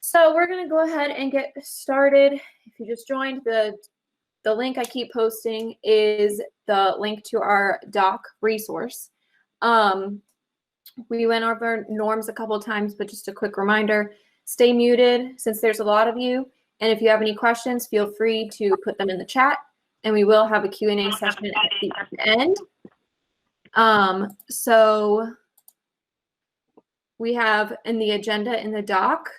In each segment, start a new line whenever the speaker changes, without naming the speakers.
So we're going to go ahead and get started. If you just joined, the link I keep posting is the link to our doc resource. We went over norms a couple of times, but just a quick reminder, stay muted since there's a lot of you. And if you have any questions, feel free to put them in the chat, and we will have a Q&A session at the end. So we have in the agenda in the doc,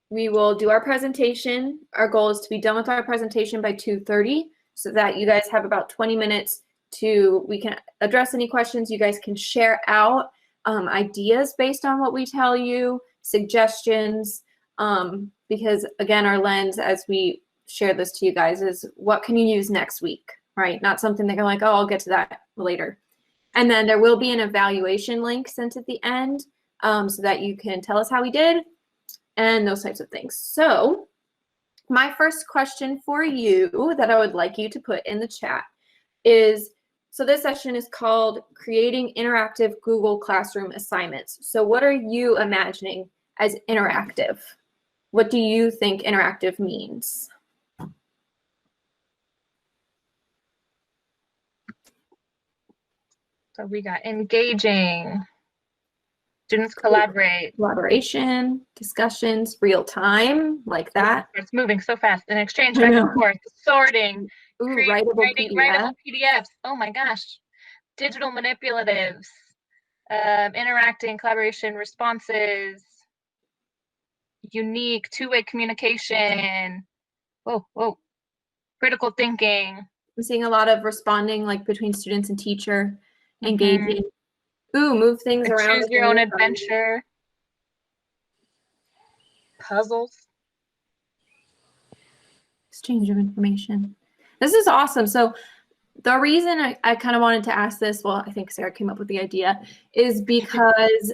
we will do our presentation. Our goal is to be done with our presentation by 2:30 so that you guys have about 20 minutes we can address any questions. You guys can share out ideas based on what we tell you, suggestions, because again, our lens as we share this to you guys is what can you use next week, right? Not something that you're like, oh, I'll get to that later. And then there will be an evaluation link sent at the end so that you can tell us how we did and those types of things. So my first question for you that I would like you to put in the chat is, so this session is called Creating Interactive Google Classroom Assignments. So what are you imagining as interactive? What do you think interactive means?
So we got engaging, students collaborate.
Collaboration, discussions, real time, like that.
It's moving so fast. And exchange back and forth, sorting,
writable
PDFs. Oh my gosh. Digital manipulatives, interacting, collaboration, responses, unique, two-way communication. Whoa. Critical thinking.
I'm seeing a lot of responding like between students and teacher, engaging. Ooh, move things around.
Choose your own adventure. Puzzles.
Exchange of information. This is awesome. So the reason I kind of wanted to ask this, well, I think Sarah came up with the idea, is because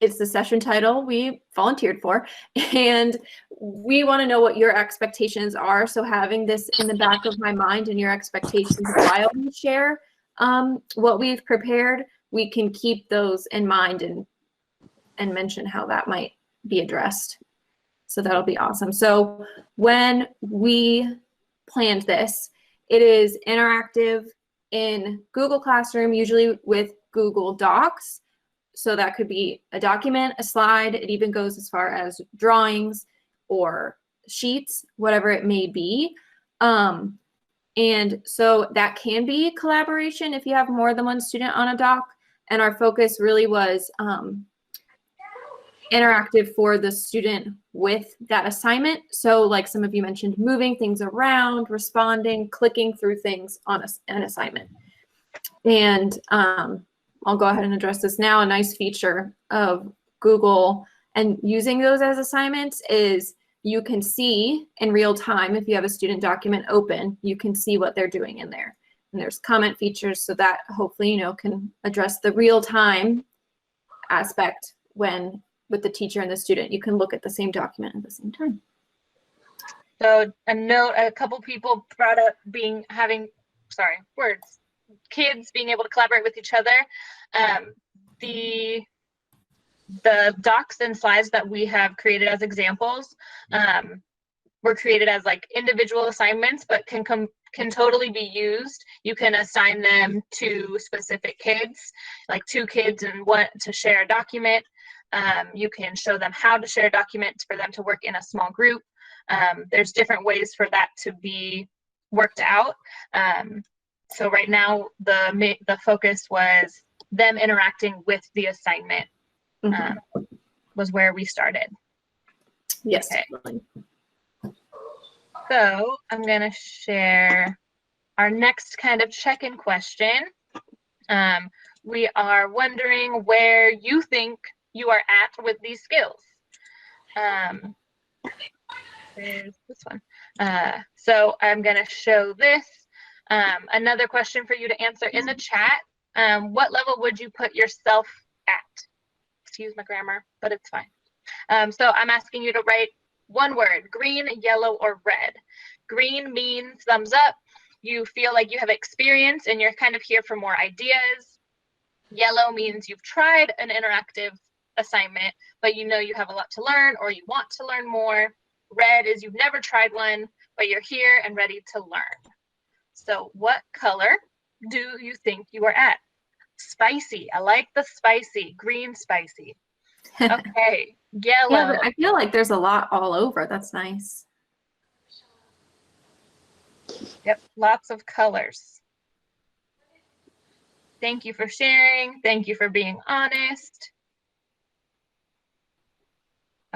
it's the session title we volunteered for, and we want to know what your expectations are. So having this in the back of my mind and your expectations while we share what we've prepared, we can keep those in mind and mention how that might be addressed. So that'll be awesome. So when we planned this, it is interactive in Google Classroom, usually with Google Docs. So that could be a document, a slide. It even goes as far as drawings or sheets, whatever it may be. And so that can be collaboration if you have more than one student on a doc. And our focus really was interactive for the student with that assignment. So like some of you mentioned, moving things around, responding, clicking through things on an assignment. And I'll go ahead and address this now. A nice feature of Google and using those as assignments is you can see in real time, if you have a student document open, you can see what they're doing in there. And there's comment features, so that hopefully, can address the real time aspect when with the teacher and the student, you can look at the same document at the same time.
So a note, a couple people brought up kids being able to collaborate with each other. The docs and slides that we have created as examples were created as like individual assignments, but can totally be used. You can assign them to specific kids, like 2 kids and one to share a document. You can show them how to share a document for them to work in a small group. There's different ways for that to be worked out. So right now, the focus was them interacting with the assignment. Was where we started.
Yes.
Okay. So I'm going to share our next kind of check-in question. We are wondering where you think you are at with these skills. There's this one. So I'm going to show this. Another question for you to answer in the chat. What level would you put yourself at? Excuse my grammar, but it's fine. So I'm asking you to write one word: green, yellow, or red. Green means thumbs up. You feel like you have experience and you're kind of here for more ideas. Yellow means you've tried an interactive assignment, but you know you have a lot to learn or you want to learn more. Red is you've never tried one, but you're here and ready to learn. So what color do you think you are at? Spicy. I like the spicy. Green spicy. Okay. Yellow.
Yeah, but I feel like there's a lot all over. That's nice.
Yep, lots of colors. Thank you for sharing. Thank you for being honest.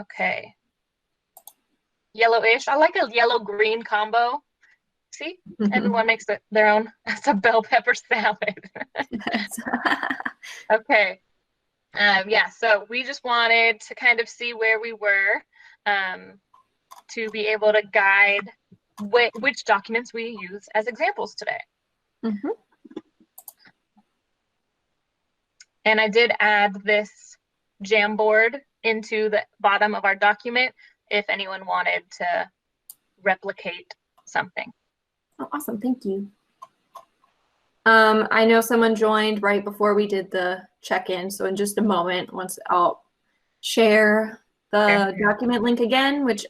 Okay. Yellowish. I like a yellow-green combo. See? Everyone makes their own. It's a bell pepper salad. Okay. Yeah, so we just wanted to kind of see where we were to be able to guide which documents we use as examples today.
Mm-hmm.
And I did add this Jamboard into the bottom of our document if anyone wanted to replicate something.
Oh, awesome. Thank you. I know someone joined right before we did the check-in, so in just a moment, once I'll share the document link again, which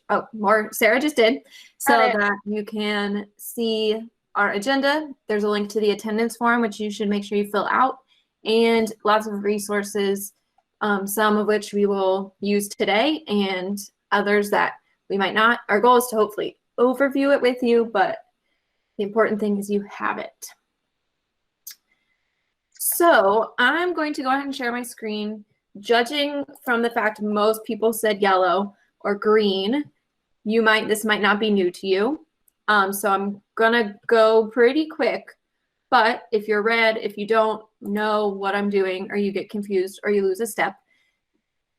Sarah just did, so that you can see our agenda. There's a link to the attendance form, which you should make sure you fill out, and lots of resources, some of which we will use today and others that we might not. Our goal is to hopefully overview it with you, but the important thing is you have it. So I'm going to go ahead and share my screen. Judging from the fact most people said yellow or green, this might not be new to you. So I'm gonna go pretty quick, but if you're red, if you don't know what I'm doing or you get confused or you lose a step,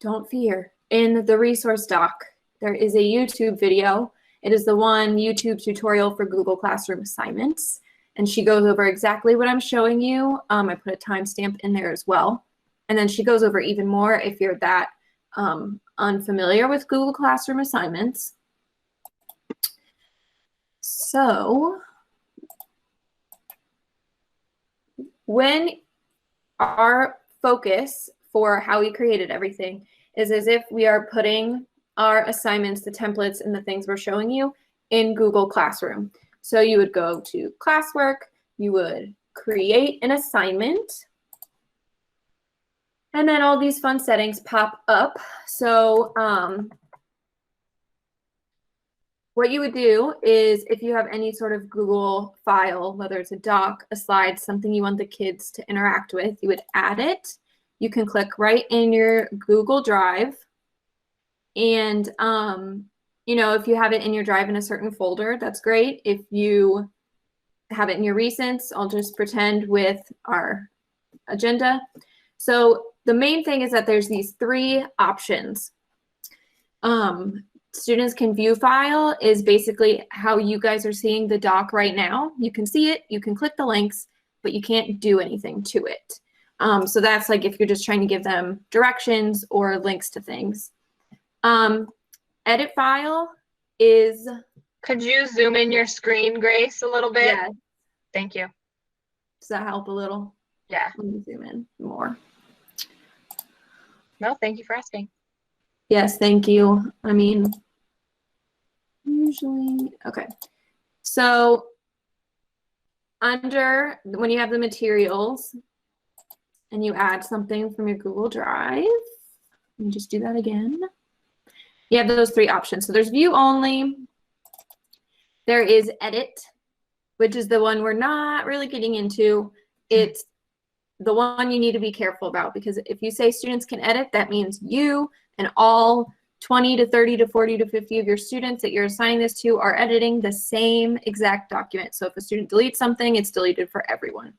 don't fear. In the resource doc, there is a YouTube video. It is the one YouTube tutorial for Google Classroom assignments. And she goes over exactly what I'm showing you. I put a timestamp in there as well. And then she goes over even more if you're that unfamiliar with Google Classroom assignments. So when our focus for how we created everything is as if we are putting our assignments, the templates, and the things we're showing you in Google Classroom. So you would go to classwork, you would create an assignment, and then all these fun settings pop up. So what you would do is if you have any sort of Google file, whether it's a doc, a slide, something you want the kids to interact with, you would add it. You can click right in your Google Drive. And, you know, if you have it in your drive in a certain folder, that's great. If you have it in your recents, I'll just pretend with our agenda. So the main thing is that there's these three options. Students can view file is basically how you guys are seeing the doc right now. You can see it, you can click the links, but you can't do anything to it. So that's like if you're just trying to give them directions or links to things. Edit file is...
Could you zoom in your screen, Grace, a little bit?
Yeah.
Thank you.
Does that help a little?
Yeah.
Let me zoom in more.
No, thank you for asking.
Yes, thank you. I mean, usually, okay. So under, when you have the materials and you add something from your Google Drive, let me just do that again. You have those three options. So there's view only. There is edit, which is the one we're not really getting into. It's the one you need to be careful about, because if you say students can edit, that means you and all 20 to 30 to 40 to 50 of your students that you're assigning this to are editing the same exact document. So if a student deletes something, it's deleted for everyone.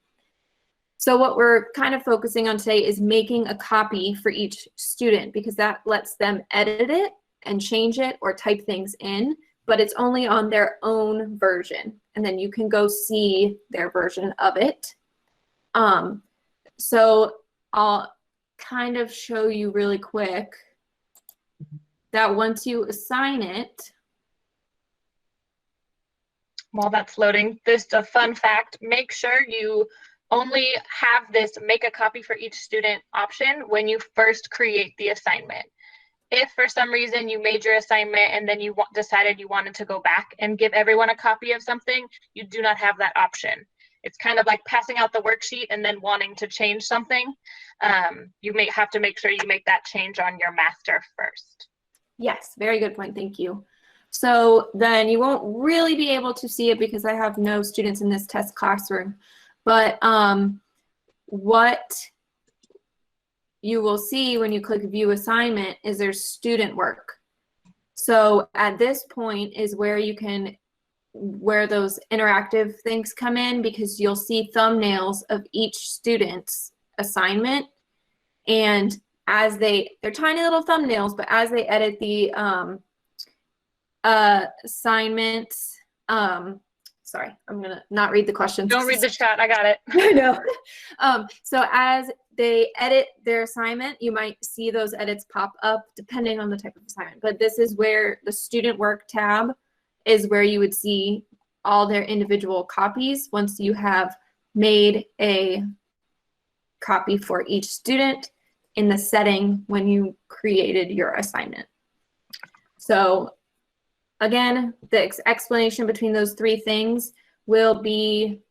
So what we're kind of focusing on today is making a copy for each student, because that lets them edit it and change it or type things in, but it's only on their own version. And then you can go see their version of it. So I'll kind of show you really quick that once you assign it.
While that's loading, just a fun fact, make sure you only have this make a copy for each student option when you first create the assignment. If for some reason you made your assignment and then you decided you wanted to go back and give everyone a copy of something, you do not have that option. It's kind of like passing out the worksheet and then wanting to change something. You may have to make sure you make that change on your master first.
Yes, very good point. Thank you. So then you won't really be able to see it because I have no students in this test classroom. But what you will see when you click View Assignment is there's student work. So at this point is where you can, where those interactive things come in, because you'll see thumbnails of each student's assignment. And as they're tiny little thumbnails, but as they edit the assignments, sorry, I'm gonna not read the questions.
Don't read the chat, I got it.
I know. So as they edit their assignment, you might see those edits pop up depending on the type of assignment. But this is where the student work tab is where you would see all their individual copies once you have made a copy for each student in the setting when you created your assignment. So again, the explanation between those three things will be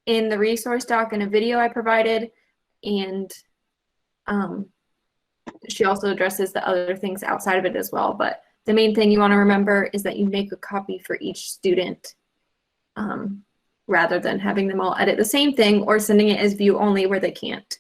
in the resource doc and a video I provided, and she also addresses the other things outside of it as well. But the main thing you want to remember is that you make a copy for each student rather than having them all edit the same thing or sending it as view only where they can't.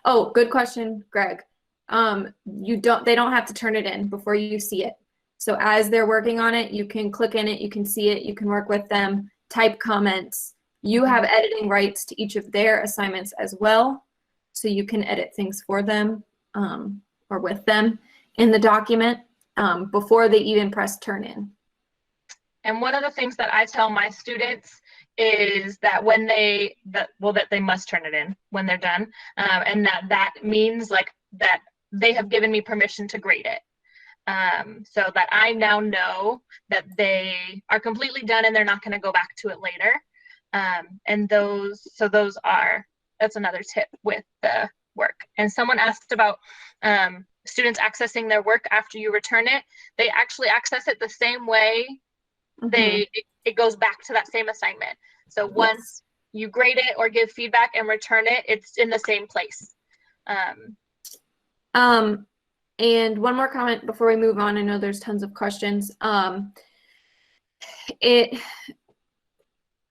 Oh, good question, Greg. They don't have to turn it in before you see it. So as they're working on it, you can click in it, you can see it, you can work with them, type comments. You have editing rights to each of their assignments as well. So you can edit things for them or with them in the document before they even press turn in.
And one of the things that I tell my students is that when that they must turn it in when they're done, and that means like that they have given me permission to grade it, so that I now know that they are completely done and they're not going to go back to it later. And that's another tip with the work. And someone asked about students accessing their work after you return it. They actually access it the same way. It goes back to that same assignment. So once you grade it or give feedback and return it, it's in the same place.
And one more comment before we move on. I know there's tons of questions.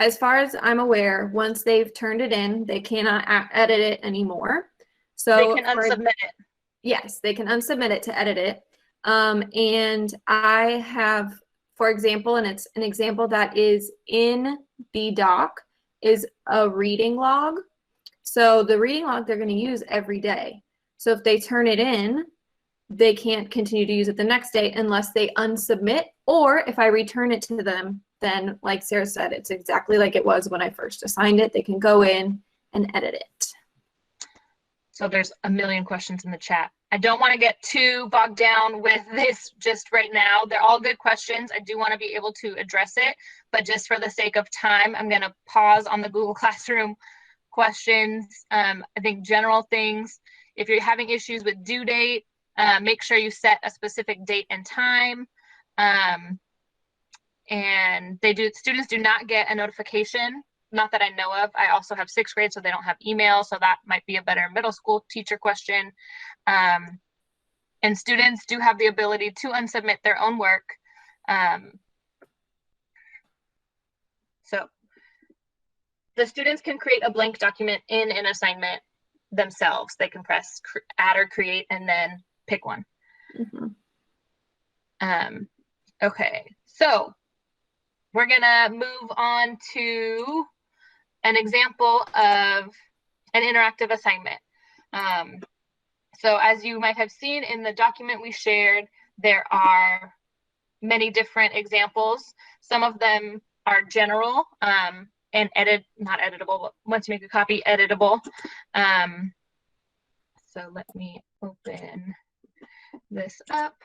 As far as I'm aware, once they've turned it in, they cannot edit it anymore. So
they can unsubmit it.
Yes, they can unsubmit it to edit it. And I have, for example, and it's an example that is in the doc, is a reading log. So the reading log they're going to use every day. So if they turn it in, they can't continue to use it the next day unless they unsubmit, or if I return it to them, then like Sarah said, it's exactly like it was when I first assigned it. They can go in and edit it.
So there's a million questions in the chat. I don't want to get too bogged down with this just right now. They're all good questions. I do want to be able to address it, but just for the sake of time, I'm going to pause on the Google Classroom questions. I think general things, if you're having issues with due date, make sure you set a specific date and time. And students do not get a notification, not that I know of. I also have 6th grade, so they don't have email, so that might be a better middle school teacher question. And students do have the ability to unsubmit their own work. So the students can create a blank document in an assignment themselves. They can press add or create and then pick one. Okay, so we're gonna move on to an example of an interactive assignment. So as you might have seen in the document we shared, there are many different examples. Some of them are general and not editable, but once you make a copy, editable. So let me open this up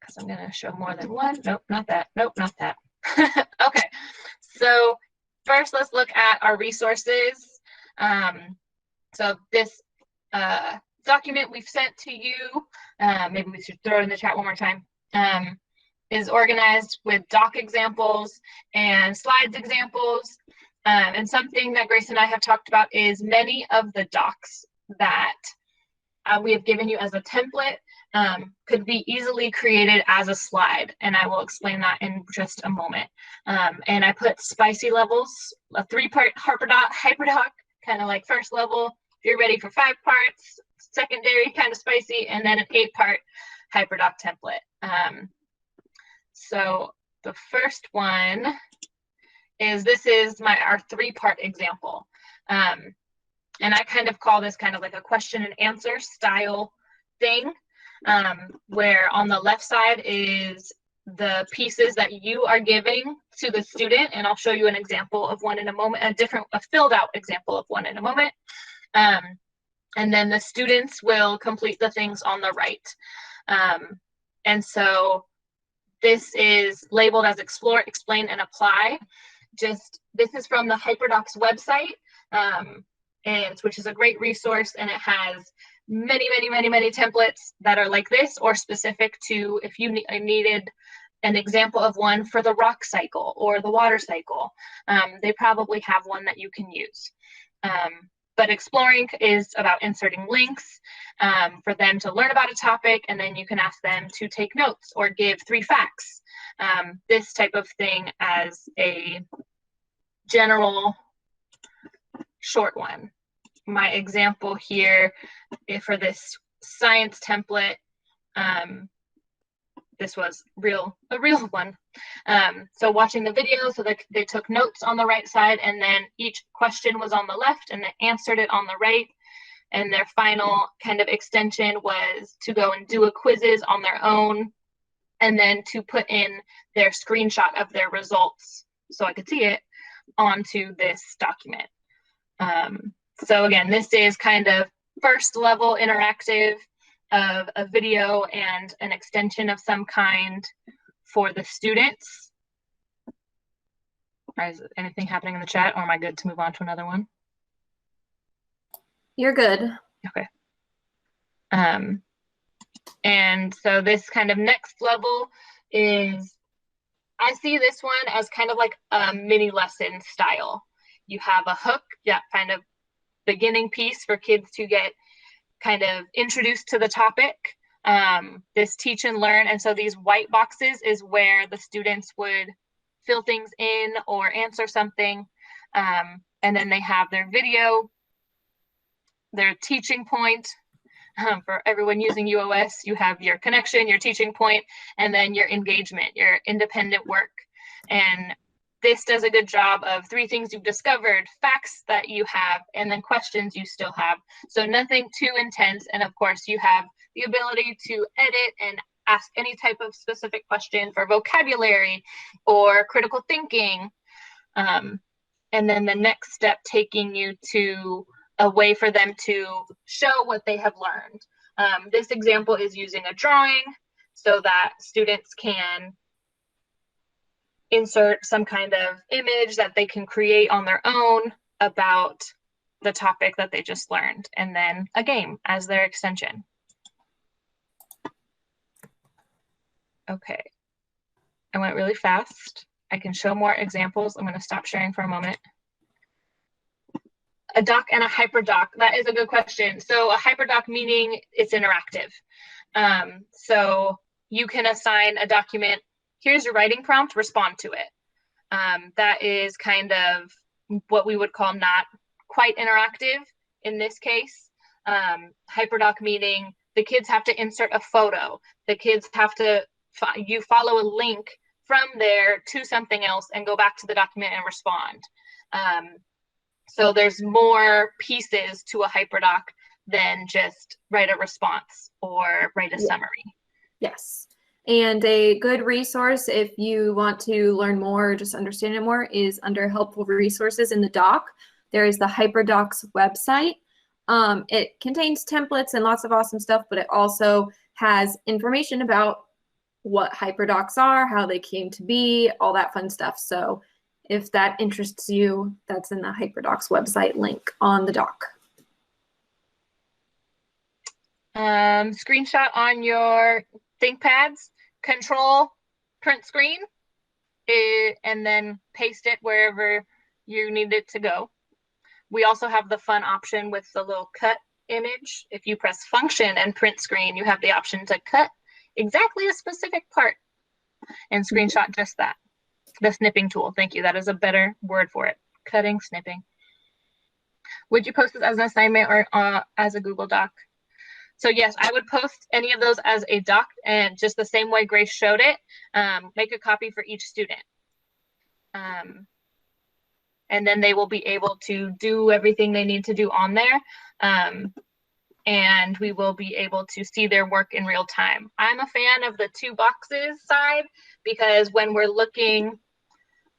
because I'm going to show more than one. Nope, not that. Nope, not that. Okay, so first, let's look at our resources. So this document we've sent to you, maybe we should throw it in the chat one more time, is organized with doc examples and slides examples. And something that Grace and I have talked about is many of the docs that we have given you as a template could be easily created as a slide, and I will explain that in just a moment. And I put spicy levels, a 3-part hyperdoc, kind of like first level, if you're ready for 5 parts, secondary, kind of spicy, and then an 8-part hyperdoc template. So the first one is, this is our 3-part example. And I kind of call this kind of like a question and answer style thing, where on the left side is the pieces that you are giving to the student, and I'll show you an example of one in a moment, a filled out example of one in a moment. And then the students will complete the things on the right. And so this is labeled as Explore, Explain, and Apply. This is from the HyperDocs website, which is a great resource, and it has many templates that are like this, or specific to if you needed an example of one for the rock cycle or the water cycle. They probably have one that you can use. But exploring is about inserting links for them to learn about a topic, and then you can ask them to take notes or give 3 facts. This type of thing as a general short one. My example here for this science template, this was a real one. So watching the video, so they took notes on the right side, and then each question was on the left, and they answered it on the right. And their final kind of extension was to go and do a quizzes on their own, and then to put in their screenshot of their results, so I could see it, onto this document. So again, this is kind of first level interactive of a video and an extension of some kind for the students. Is anything happening in the chat, or am I good to move on to another one?
You're good.
Okay. And so this kind of next level is, I see this one as kind of like a mini lesson style. You have a hook, kind of beginning piece for kids to get kind of introduced to the topic. This teach and learn, and so these white boxes is where the students would fill things in or answer something. And then they have their video, their teaching point. For everyone using UOS, you have your connection, your teaching point, and then your engagement, your independent work. And this does a good job of 3 things you've discovered, facts that you have, and then questions you still have. So nothing too intense. And of course, you have the ability to edit and ask any type of specific question for vocabulary or critical thinking. And then the next step, taking you to a way for them to show what they have learned. This example is using a drawing so that students can insert some kind of image that they can create on their own about the topic that they just learned, and then a game as their extension. Okay, I went really fast. I can show more examples. I'm going to stop sharing for a moment. A doc and a hyperdoc, that is a good question. So a hyperdoc meaning it's interactive. So you can assign a document, here's your writing prompt, respond to it. That is kind of what we would call not quite interactive in this case. Hyperdoc meaning the kids have to insert a photo. The kids have to, you follow a link from there to something else and go back to the document and respond. So there's more pieces to a hyperdoc than just write a response or write a summary.
Yes. And a good resource if you want to learn more or just understand it more is under helpful resources in the doc. There is the HyperDocs website. It contains templates and lots of awesome stuff, but it also has information about what HyperDocs are, how they came to be, all that fun stuff. So if that interests you, that's in the HyperDocs website link on the doc.
Screenshot on your ThinkPads, control print screen, and then paste it wherever you need it to go. We also have the fun option with the little cut image. If you press function and print screen, you have the option to cut exactly a specific part and screenshot just that. The snipping tool, thank you. That is a better word for it. Cutting, snipping. Would you post this as an assignment or as a Google Doc? So yes, I would post any of those as a doc, and just the same way Grace showed it, make a copy for each student. And then they will be able to do everything they need to do on there. And we will be able to see their work in real time. I'm a fan of the 2 boxes side because when we're looking,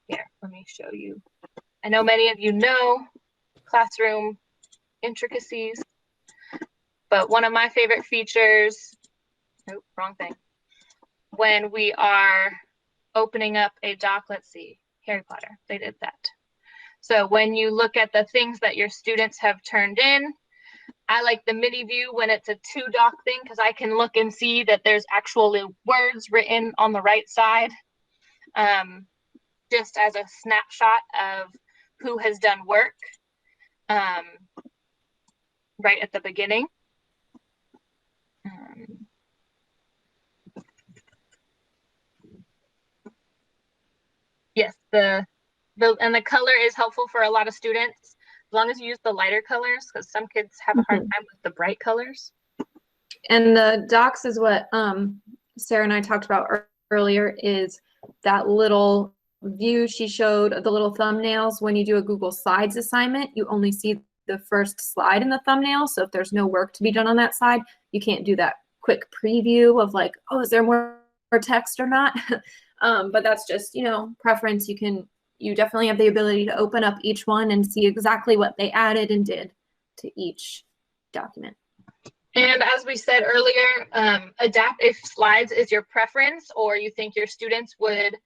here, let me show you. I know many of you know classroom intricacies, but one of my favorite features, nope, wrong thing. When we are opening up a doc, let's see, Harry Potter, they did that. So when you look at the things that your students have turned in, I like the mini view when it's a 2-doc thing because I can look and see that there's actually words written on the right side, just as a snapshot of who has done work right at the beginning. Yes, and the color is helpful for a lot of students as long as you use the lighter colors, because some kids have a hard time with the bright colors.
And the docs is what Sarah and I talked about earlier, is that little view she showed of the little thumbnails. When you do a Google Slides assignment, you only see the first slide in the thumbnail. So if there's no work to be done on that side, you can't do that quick preview of like, oh, is there more text or not? But that's just, you know, preference. You definitely have the ability to open up each one and see exactly what they added and did to each document.
And as we said earlier, adapt if slides is your preference or you think your students would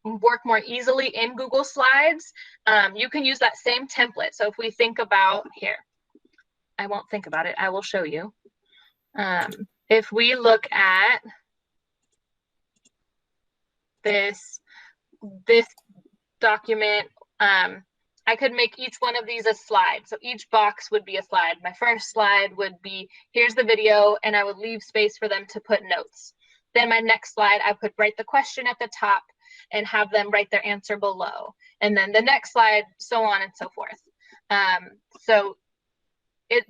work more easily in Google Slides, you can use that same template. So if we think about here, I won't think about it, I will show you. If we look at this document, I could make each one of these a slide. So each box would be a slide. My first slide would be, here's the video, and I would leave space for them to put notes. Then my next slide, I would write the question at the top and have them write their answer below. And then the next slide, so on and so forth. So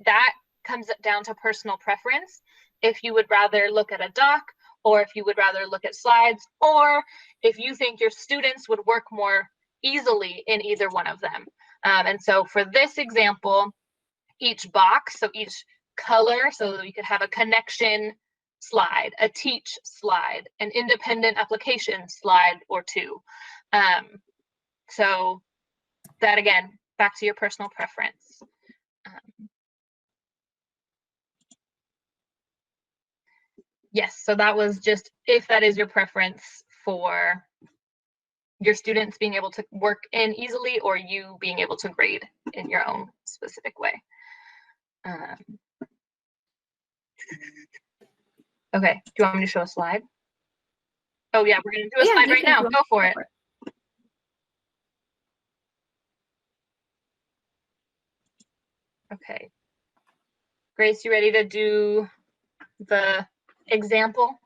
that comes down to personal preference. If you would rather look at a doc, or if you would rather look at slides, or if you think your students would work more easily in either one of them. And so for this example, each box, so each color, so you could have a connection slide, a teach slide, an independent application slide or 2. So that again, back to your personal preference. Yes, so that was just if that is your preference for your students being able to work in easily or you being able to grade in your own specific way. Okay, do you want me to show a slide? Oh yeah, we're gonna do a slide right now, go for it. Okay, Grace, you ready to do the example?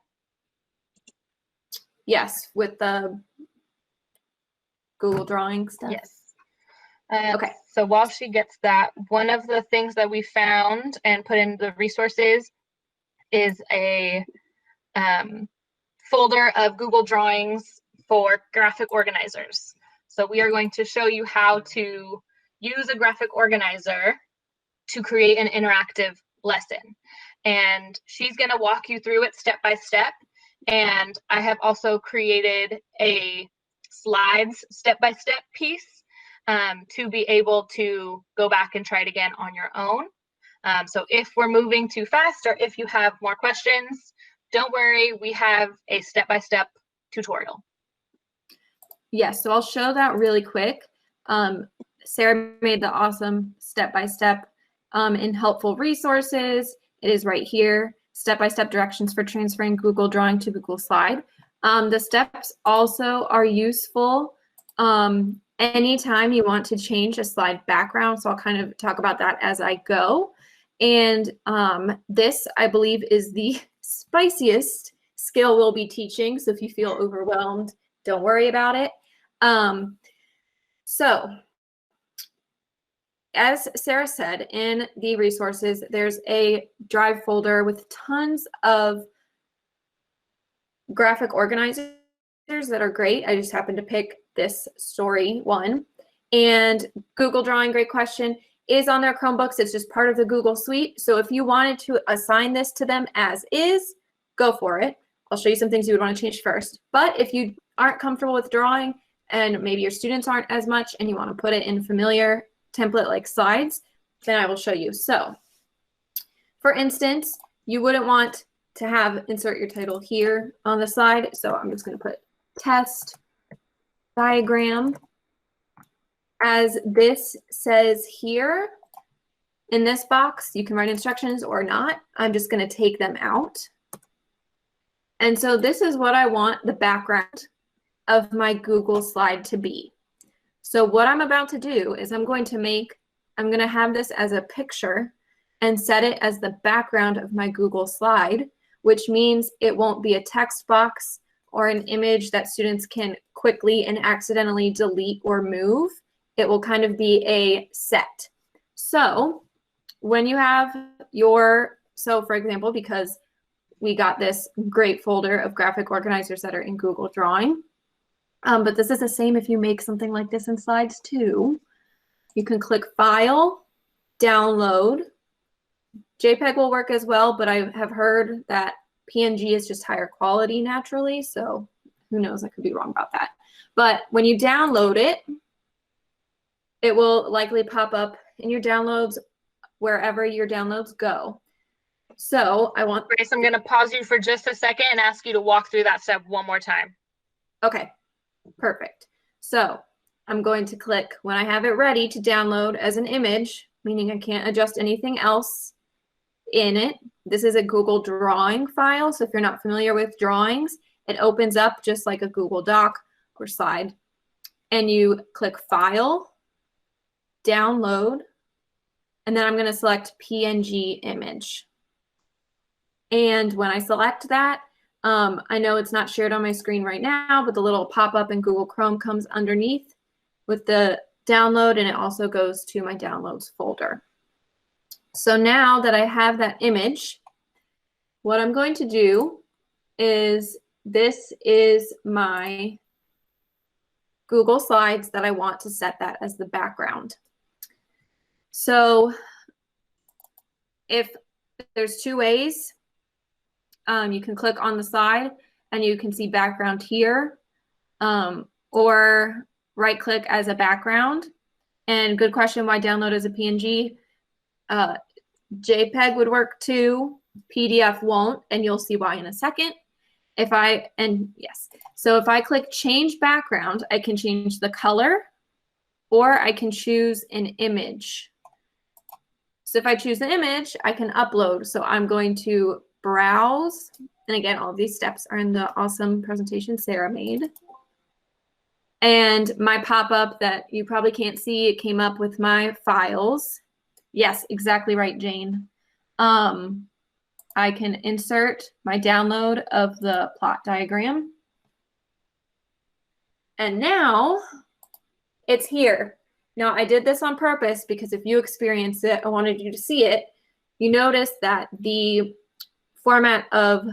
Yes, with the Google Drawing stuff.
Yes.
Okay.
So while she gets that, one of the things that we found and put in the resources is a folder of Google Drawings for graphic organizers. So we are going to show you how to use a graphic organizer to create an interactive lesson. And she's going to walk you through it step by step. And I have also created a slides step-by-step piece to be able to go back and try it again on your own. So if we're moving too fast or if you have more questions, don't worry, we have a step-by-step tutorial.
Yes, so I'll show that really quick. Sarah made the awesome step-by-step and helpful resources. It is right here, step-by-step directions for transferring Google Drawing to Google Slide. The steps also are useful anytime you want to change a slide background, so I'll kind of talk about that as I go. And this, I believe, is the spiciest skill we'll be teaching, so if you feel overwhelmed, don't worry about it. So as Sarah said, in the resources, there's a Drive folder with tons of graphic organizers that are great. I just happened to pick this story one. And Google Drawing, great question, is on their Chromebooks. It's just part of the Google Suite. So if you wanted to assign this to them as is, go for it. I'll show you some things you would want to change first. But if you aren't comfortable with drawing and maybe your students aren't as much and you want to put it in familiar template like slides, then I will show you. So for instance, you wouldn't want to have insert your title here on the slide. So I'm just going to put test diagram. As this says here in this box, you can write instructions or not. I'm just going to take them out. And so this is what I want the background of my Google slide to be. So what I'm about to do is I'm going to have this as a picture and set it as the background of my Google slide, which means it won't be a text box or an image that students can quickly and accidentally delete or move. It will kind of be a set. So when you have so for example, because we got this great folder of graphic organizers that are in Google Drawing, but this is the same if you make something like this in Slides too. You can click File, Download. JPEG will work as well, but I have heard that PNG is just higher quality naturally, so who knows, I could be wrong about that. But when you download it, it will likely pop up in your downloads wherever your downloads go. So
Grace, I'm going to pause you for just a second and ask you to walk through that step one more time.
Okay, perfect. So I'm going to click when I have it ready to download as an image, meaning I can't adjust anything else in it. This is a Google Drawing file. So if you're not familiar with drawings, it opens up just like a Google Doc or slide. And you click File, Download, and then I'm going to select PNG image. And when I select that, I know it's not shared on my screen right now, but the little pop-up in Google Chrome comes underneath with the download, and it also goes to my downloads folder. So now that I have that image, what I'm going to do is this is my Google Slides that I want to set that as the background. So if there's two ways, you can click on the side and you can see background here, or right click as a background. And good question, why download as a PNG? JPEG would work too, PDF won't, and you'll see why in a second. So if I click change background, I can change the color or I can choose an image. So if I choose an image, I can upload. So I'm going to browse. And again, all of these steps are in the awesome presentation Sarah made. And my pop-up that you probably can't see, it came up with my files. Yes, exactly right, Jane. I can insert my download of the plot diagram. And now it's here. Now I did this on purpose because if you experience it, I wanted you to see it. You notice that the format of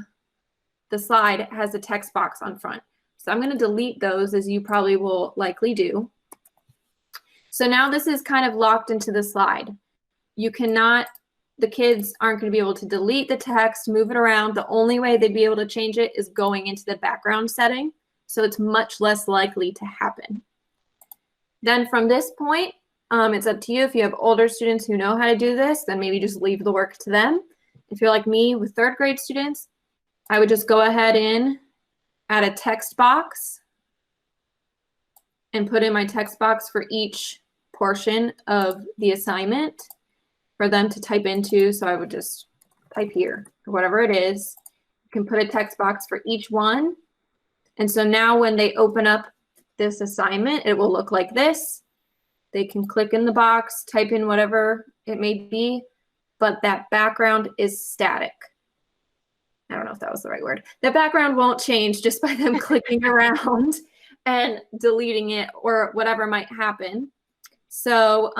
the slide has a text box on front. So I'm going to delete those, as you probably will likely do. So now this is kind of locked into the slide. You cannot, the kids aren't going to be able to delete the text, move it around. The only way they'd be able to change it is going into the background setting. So it's much less likely to happen. Then from this point, it's up to you. If you have older students who know how to do this, then maybe just leave the work to them. If you're like me with third grade students, I would just go ahead and add a text box. and put in my text box for each portion of the assignment for them to type into. So I would just type here or whatever it is. You can put a text box for each one. And so now when they open up this assignment, it will look like this. They can click in the box, type in whatever it may be, but that background is static. I don't know if that was the right word. The background won't change just by them clicking around and deleting it or whatever might happen. So,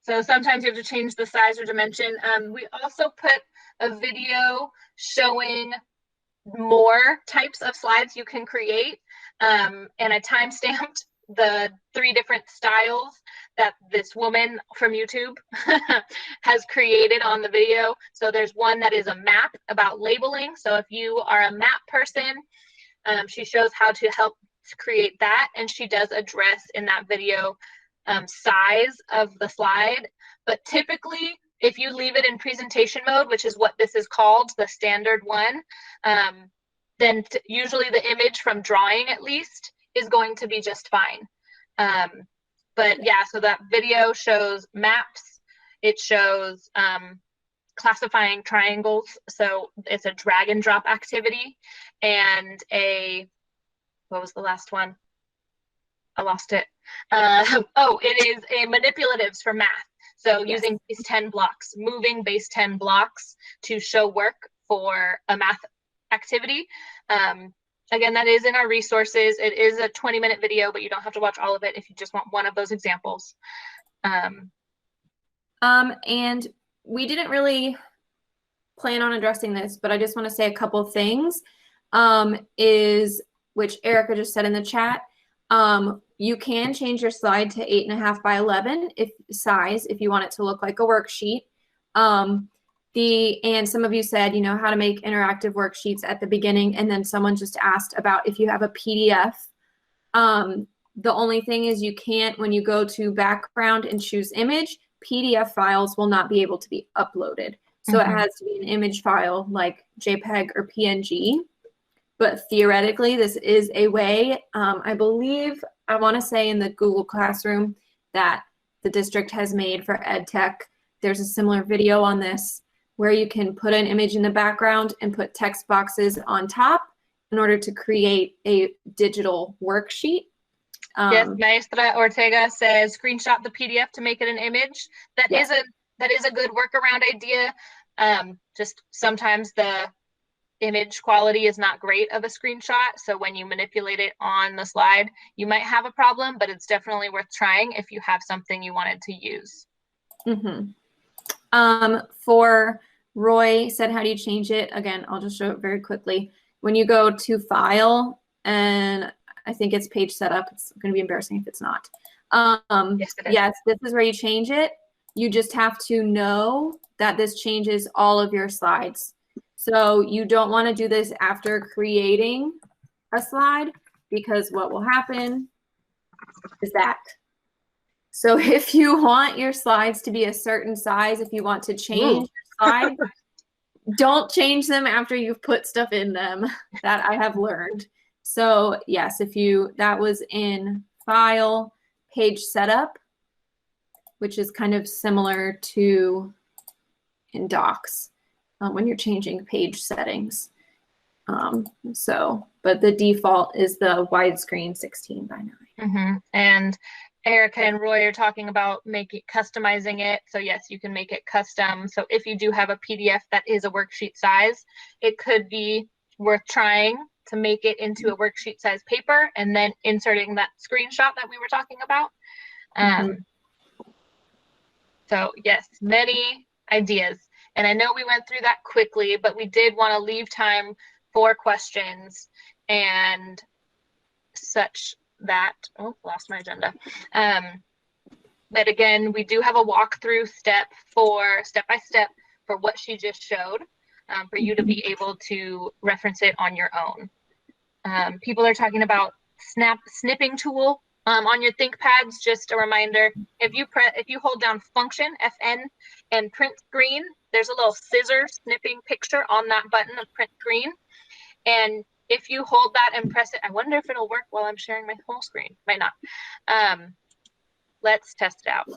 so sometimes you have to change the size or dimension. We also put a video showing more types of slides you can create, and I timestamped the 3 different styles that this woman from YouTube has created on the video. So there's one that is a map about labeling. So if you are a map person, she shows how to help create that, and she does address in that video size of the slide. But typically, if you leave it in presentation mode, which is what this is called, the standard one, then usually the image from drawing at least is going to be just fine. But yeah, so that video shows maps. It shows classifying triangles. So it's a drag and drop activity, and what was the last one? I lost it. Oh, it is a manipulatives for math. So
yes.
Using base 10 blocks, moving base 10 blocks to show work for a math activity. Again, that is in our resources. It is a 20-minute video, but you don't have to watch all of it if you just want one of those examples.
And we didn't really plan on addressing this, but I just want to say a couple things, which Erica just said in the chat. You can change your slide to 8.5 by 11 if you want it to look like a worksheet. And some of you said, how to make interactive worksheets at the beginning, and then someone just asked about if you have a PDF. The only thing is you can't, when you go to background and choose image, PDF files will not be able to be uploaded. So It has to be an image file like JPEG or PNG. But theoretically, this is a way, I believe, I want to say in the Google Classroom that the district has made for EdTech. There's a similar video on this where you can put an image in the background and put text boxes on top in order to create a digital worksheet.
Yes, Maestra Ortega says screenshot the PDF to make it an image. That is a good workaround idea. Just sometimes the image quality is not great of a screenshot, so when you manipulate it on the slide, you might have a problem, but it's definitely worth trying if you have something you wanted to use.
For Roy said, how do you change it? Again, I'll just show it very quickly. When you go to File, and I think it's Page Setup, it's going to be embarrassing if it's not. Yes, this is where you change it. You just have to know that this changes all of your slides. So you don't want to do this after creating a slide, because what will happen is that. So if you want your slides to be a certain size, if you want to change your slide, don't change them after you've put stuff in them. That I have learned. So yes, that was in File, Page Setup, which is kind of similar to in Docs. When you're changing page settings. But the default is the widescreen 16 by 9.
And Erica and Roy are talking about customizing it. So yes, you can make it custom. So if you do have a PDF that is a worksheet size, it could be worth trying to make it into a worksheet size paper and then inserting that screenshot that we were talking about. So yes, many ideas. And I know we went through that quickly, but we did want to leave time for questions and such that, lost my agenda. But again, we do have a walkthrough step by step for what she just showed, for you to be able to reference it on your own. People are talking about Snipping Tool on your ThinkPads. Just a reminder, if you hold down Function, FN, and Print Screen, there's a little scissor snipping picture on that button of Print Screen. And if you hold that and press it, I wonder if it'll work while I'm sharing my whole screen. Might not. Let's test it out.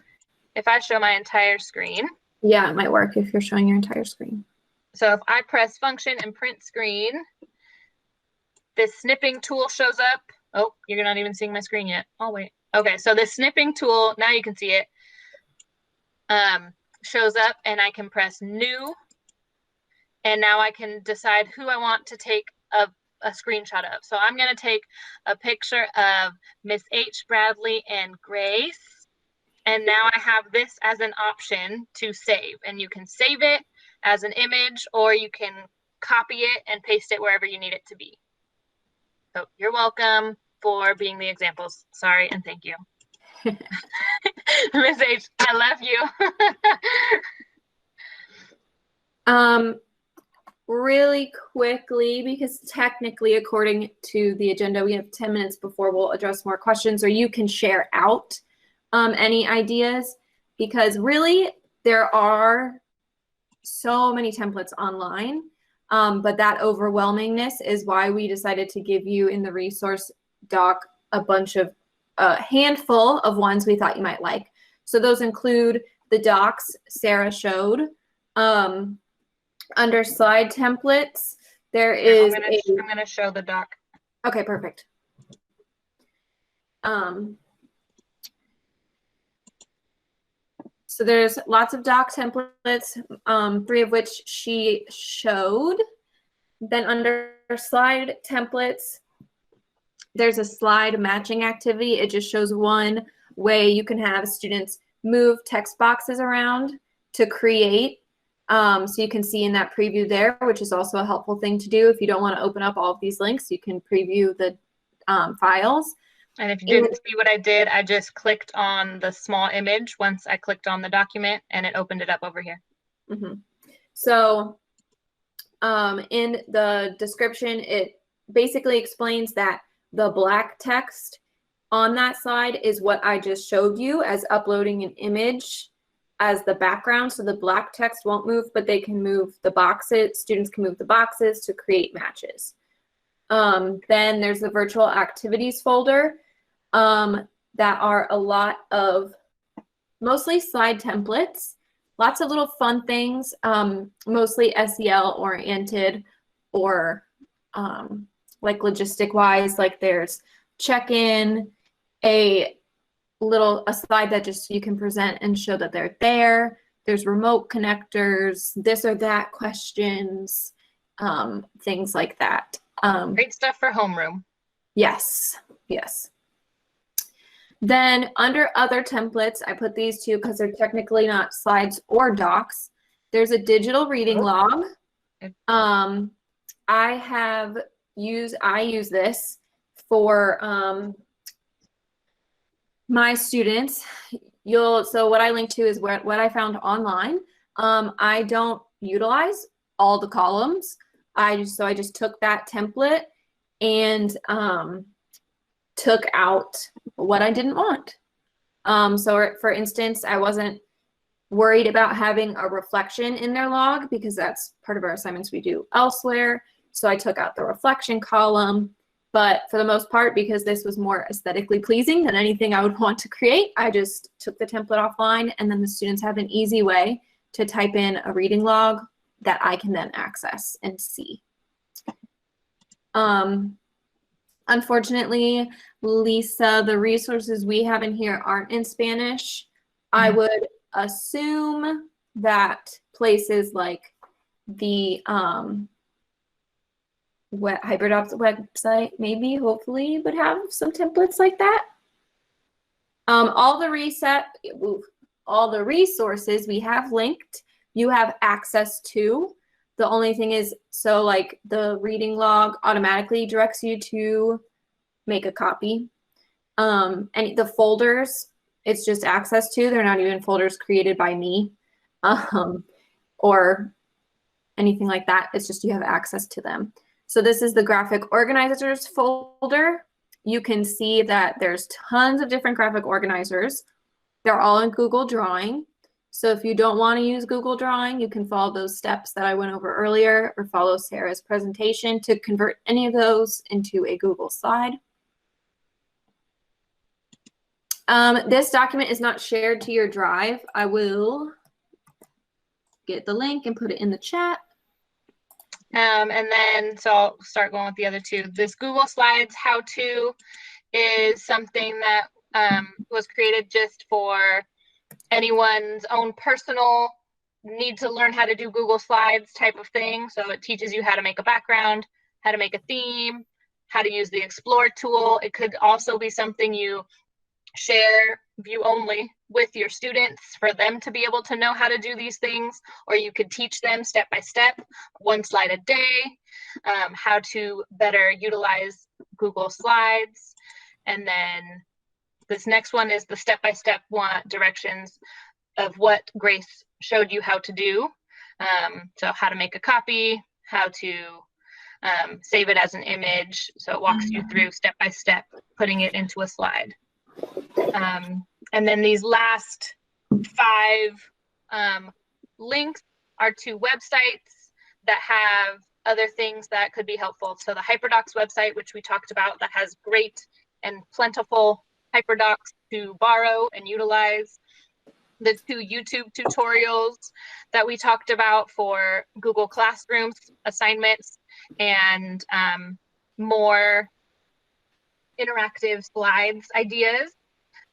If I show my entire screen.
Yeah, it might work if you're showing your entire screen.
So if I press function and print screen, this snipping tool shows up. Oh, you're not even seeing my screen yet. Oh, wait. Okay, so this snipping tool, now you can see it, shows up, and I can press new. And now I can decide who I want to take a screenshot of. So I'm going to take a picture of Miss H. Bradley and Grace. And now I have this as an option to save. And you can save it as an image, or you can copy it and paste it wherever you need it to be. So you're welcome for being the examples. Sorry and thank you. Miss H, I love you.
Really quickly, because technically, according to the agenda, we have 10 minutes before we'll address more questions, or you can share out any ideas, because really there are so many templates online, but that overwhelmingness is why we decided to give you in the resource doc a handful of ones we thought you might like. So those include the docs Sarah showed. Under slide templates, there is
I'm gonna show the doc.
Okay, perfect. So there's lots of doc templates, 3 of which she showed. Then under slide templates, there's a slide matching activity. It just shows one way you can have students move text boxes around to create. So you can see in that preview there, which is also a helpful thing to do. If you don't want to open up all of these links, you can preview the files.
And if you didn't see what I did, I just clicked on the small image once I clicked on the document, and it opened it up over here.
Mm-hmm. So in the description, it basically explains that the black text on that slide is what I just showed you as uploading an image as the background. So the black text won't move, but they can move the boxes. Students can move the boxes to create matches. Then there's the virtual activities folder that are a lot of mostly slide templates, lots of little fun things, mostly SEL oriented or like logistic wise, like there's check-in, a slide that just you can present and show that they're there. There's remote connectors, this or that questions, things like that.
Great stuff for homeroom.
Yes, yes. Then under other templates, I put these 2 because they're technically not slides or docs. There's a digital reading log. I use this for my students. So what I linked to is what I found online. I don't utilize all the columns. I just took that template and took out what I didn't want. So for instance, I wasn't worried about having a reflection in their log because that's part of our assignments we do elsewhere. So I took out the reflection column. But for the most part, because this was more aesthetically pleasing than anything I would want to create, I just took the template offline, and then the students have an easy way to type in a reading log that I can then access and see. Unfortunately, Lisa, the resources we have in here aren't in Spanish. I would assume that places like the HybridOps website maybe, hopefully, would have some templates like that. All the resources we have linked, you have access to. The only thing is, so like the reading log automatically directs you to make a copy. And the folders, it's just access to. They're not even folders created by me or anything like that. It's just you have access to them. So this is the graphic organizers folder. You can see that there's tons of different graphic organizers. They're all in Google Drawing. So if you don't want to use Google Drawing, you can follow those steps that I went over earlier or follow Sarah's presentation to convert any of those into a Google slide. This document is not shared to your drive. I will get the link and put it in the chat.
And then, so I'll start going with the other two. This Google Slides how-to is something that was created just for anyone's own personal need to learn how to do Google Slides type of thing. So it teaches you how to make a background, how to make a theme, how to use the Explore tool. It could also be something you share view only with your students for them to be able to know how to do these things, or you could teach them step by step, one slide a day, how to better utilize Google Slides. And then this next one is the step-by-step directions of what Grace showed you how to do. So how to make a copy, how to save it as an image. So it walks you through step-by-step, putting it into a slide. And then these last 5 links are to websites that have other things that could be helpful. So the HyperDocs website, which we talked about, that has great and plentiful HyperDocs to borrow and utilize. The 2 YouTube tutorials that we talked about for Google Classrooms assignments and more interactive slides ideas.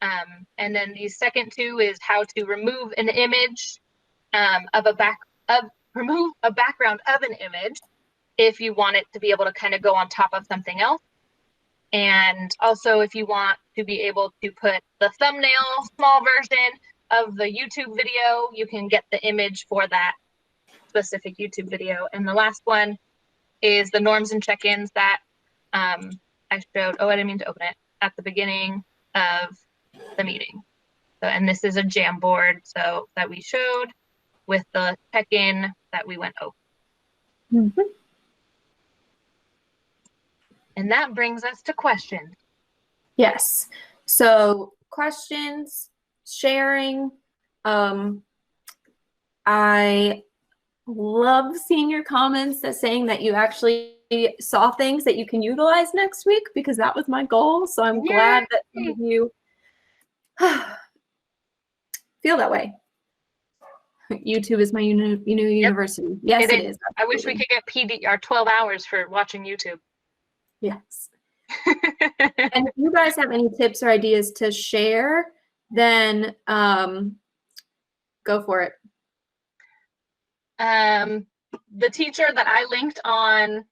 And then the second 2 is how to remove an image remove a background of an image if you want it to be able to kind of go on top of something else. And also if you want to be able to put the thumbnail, small version of the YouTube video, you can get the image for that specific YouTube video. And the last one is the norms and check-ins that I showed. Oh, I didn't mean to open it at the beginning of the meeting. So, and this is a Jamboard so that we showed with the check-in that we went over.
Mm-hmm.
And that brings us to questions.
Yes. So questions, sharing. I love seeing your comments that saying that you actually saw things that you can utilize next week, because that was my goal. So I'm glad that some of you feel that way. YouTube is my university. Yes, it is.
I wish we could get our 12 hours for watching YouTube.
Yes. And if you guys have any tips or ideas to share, then go for it.
The teacher that I linked on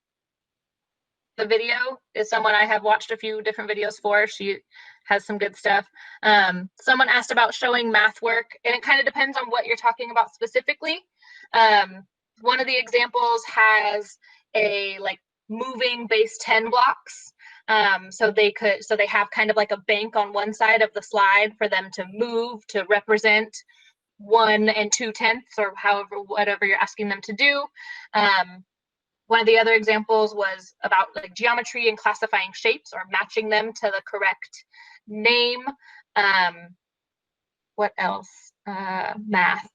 the video is someone I have watched a few different videos for. She has some good stuff. Someone asked about showing math work, and it kind of depends on what you're talking about specifically. One of the examples has a moving base 10 blocks. So they have kind of like a bank on one side of the slide for them to move to represent 1 2/10 or whatever you're asking them to do. One of the other examples was about geometry and classifying shapes or matching them to the correct name. What else? Math.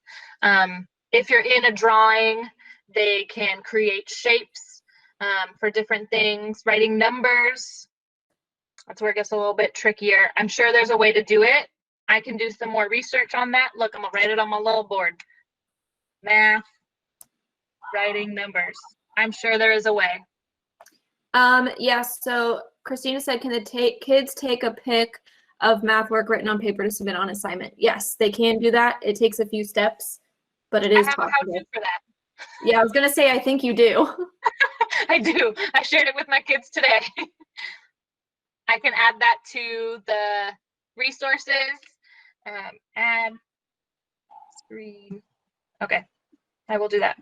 If you're in a drawing, they can create shapes for different things. Writing numbers, that's where it gets a little bit trickier. I'm sure there's a way to do it. I can do some more research on that. Look, I'm gonna write it on my little board. Math, writing numbers. I'm sure there is a way.
Yes, so Christina said, can the kids take a pic of math work written on paper to submit on assignment? Yes, they can do that. It takes a few steps, but it is possible.
I have a how-to for that.
Yeah, I was gonna say, I think you do.
I do. I shared it with my kids today. I can add that to the resources. Add screen. Okay, I will do that.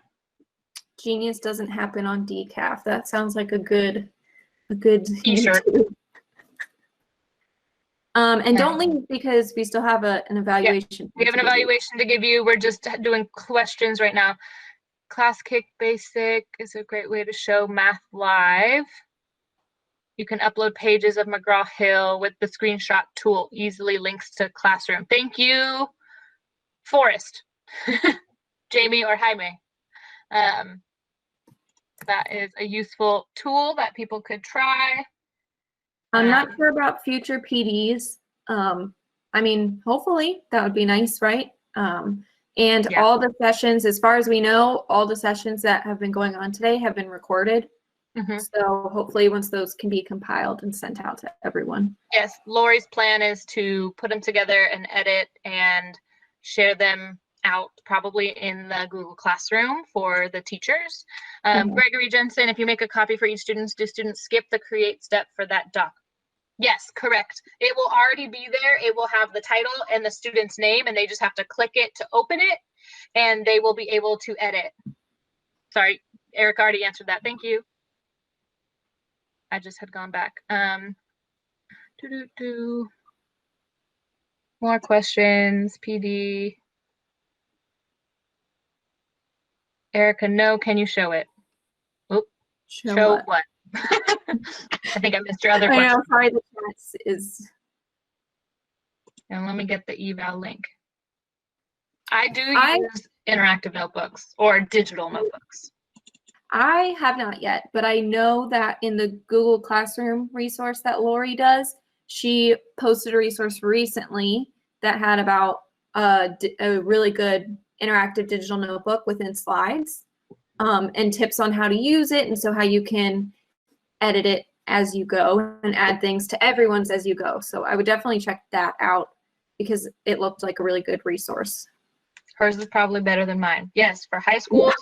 Genius doesn't happen on decaf. That sounds like a good
t-shirt.
And don't leave, because we still have an evaluation.
We have an evaluation to give you. We're just doing questions right now. Class Kick Basic is a great way to show math live. You can upload pages of McGraw-Hill with the screenshot tool. Easily links to Classroom. Thank you, Forrest. Jamie or Jaime. That is a useful tool that people could try.
I'm not sure about future PDs. I mean, hopefully that would be nice, right? And
Yeah.
all the sessions, as far as we know, all the sessions that have been going on today have been recorded. So hopefully once those can be compiled and sent out to everyone.
Yes, Lori's plan is to put them together and edit and share them out probably in the Google Classroom for the teachers. Gregory Jensen, if you make a copy for each student, do students skip the create step for that doc? Yes, correct. It will already be there. It will have the title and the student's name, and they just have to click it to open it, and they will be able to edit. Sorry, Eric already answered that. Thank you. I just had gone back. More questions, PD. Erica, no, can you show it? Oop, show what? I think I missed your other question.
I know, sorry, the chat is.
And let me get the eval link. I do use interactive notebooks or digital notebooks.
I have not yet, but I know that in the Google Classroom resource that Lori does, she posted a resource recently that had about a really good interactive digital notebook within slides and tips on how to use it, and so how you can edit it as you go and add things to everyone's as you go. So I would definitely check that out because it looked like a really good resource.
Hers is probably better than mine. Yes, for high school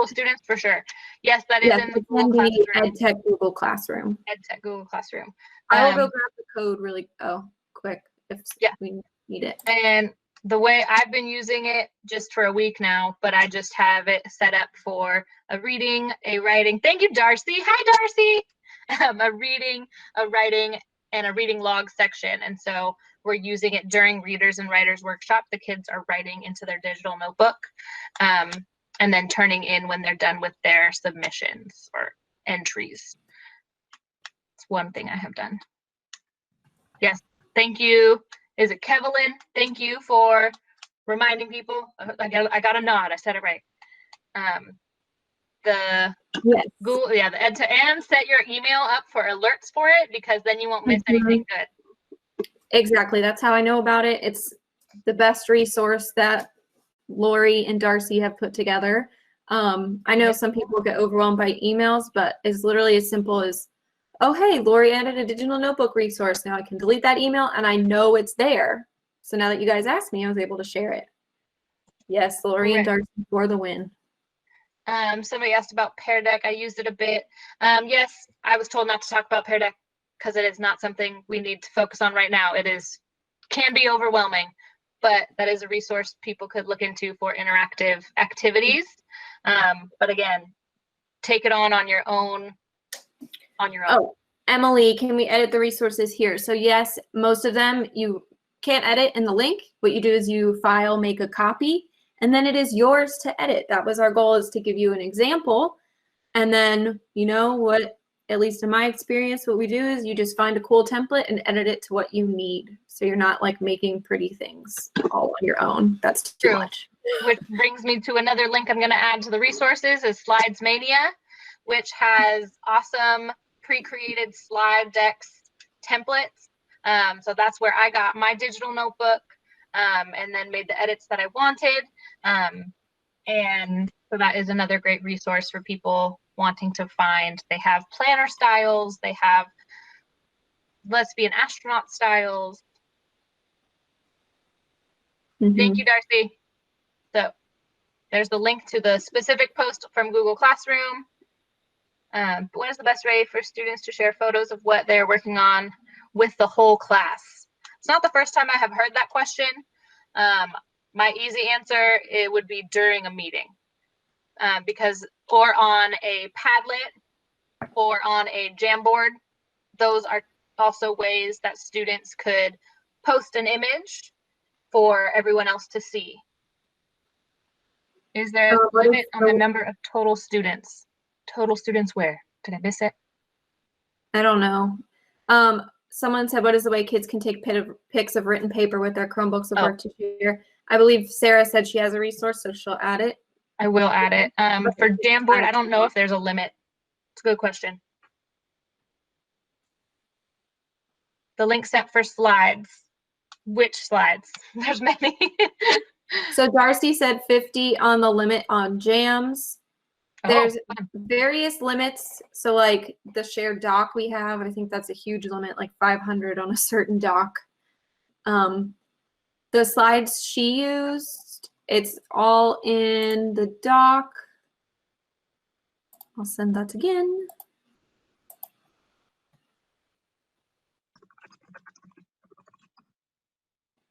students for sure. Yes, that is in the Google Classroom.
EdTech Google Classroom.
EdTech Google Classroom.
I will go grab the code really quick if we need it. And
the way I've been using it just for a week now, but I just have it set up for a reading, a writing. Thank you, Darcy. Hi, Darcy. A reading, a writing, and a reading log section. And so we're using it during Readers and Writers Workshop. The kids are writing into their digital notebook and then turning in when they're done with their submissions or entries. It's one thing I have done. Yes, thank you. Is it Kevelyn? Thank you for reminding people. I got a nod. I said it right. Google, the EdTech, and set your email up for alerts for it because then you won't miss anything good.
Exactly. That's how I know about it. It's the best resource that Lori and Darcy have put together. I know some people get overwhelmed by emails, but it's literally as simple as, oh, hey, Lori added a digital notebook resource. Now I can delete that email and I know it's there. So now that you guys asked me, I was able to share it. Yes, Lori and Darcy for the win.
Somebody asked about Pear Deck. I used it a bit. Yes, I was told not to talk about Pear Deck because it is not something we need to focus on right now. It can be overwhelming, but that is a resource people could look into for interactive activities. But again, take it on your own.
Oh, Emily, can we edit the resources here? So yes, most of them you can't edit in the link. What you do is you file, make a copy, and then it is yours to edit. That was our goal, is to give you an example. And then, you know what, at least in my experience, what we do is you just find a cool template and edit it to what you need. So you're not like making pretty things all on your own. That's too much.
Which brings me to another link I'm going to add to the resources is Slides Mania, which has awesome pre-created slide decks templates. So that's where I got my digital notebook and then made the edits that I wanted. And so that is another great resource for people wanting to find. They have planner styles. They have Let's Be an Astronaut styles. Thank you, Darcy. So there's the link to the specific post from Google Classroom. What is the best way for students to share photos of what they're working on with the whole class? It's not the first time I have heard that question. My easy answer, it would be during a meeting or on a Padlet or on a Jamboard. Those are also ways that students could post an image for everyone else to see. Is there a limit on the number of total students? Total students where? Did I miss it?
I don't know. Someone said, what is the way kids can take pics of written paper with their Chromebooks of work to share? I believe Sarah said she has a resource, so she'll add it.
I will add it. For Jamboard, I don't know if there's a limit. It's a good question. The link set for slides. Which slides? There's many.
So Darcy said 50 on the limit on jams. There's various limits. So like the shared doc we have, I think that's a huge limit, like 500 on a certain doc. The slides she used, it's all in the doc. I'll send that again.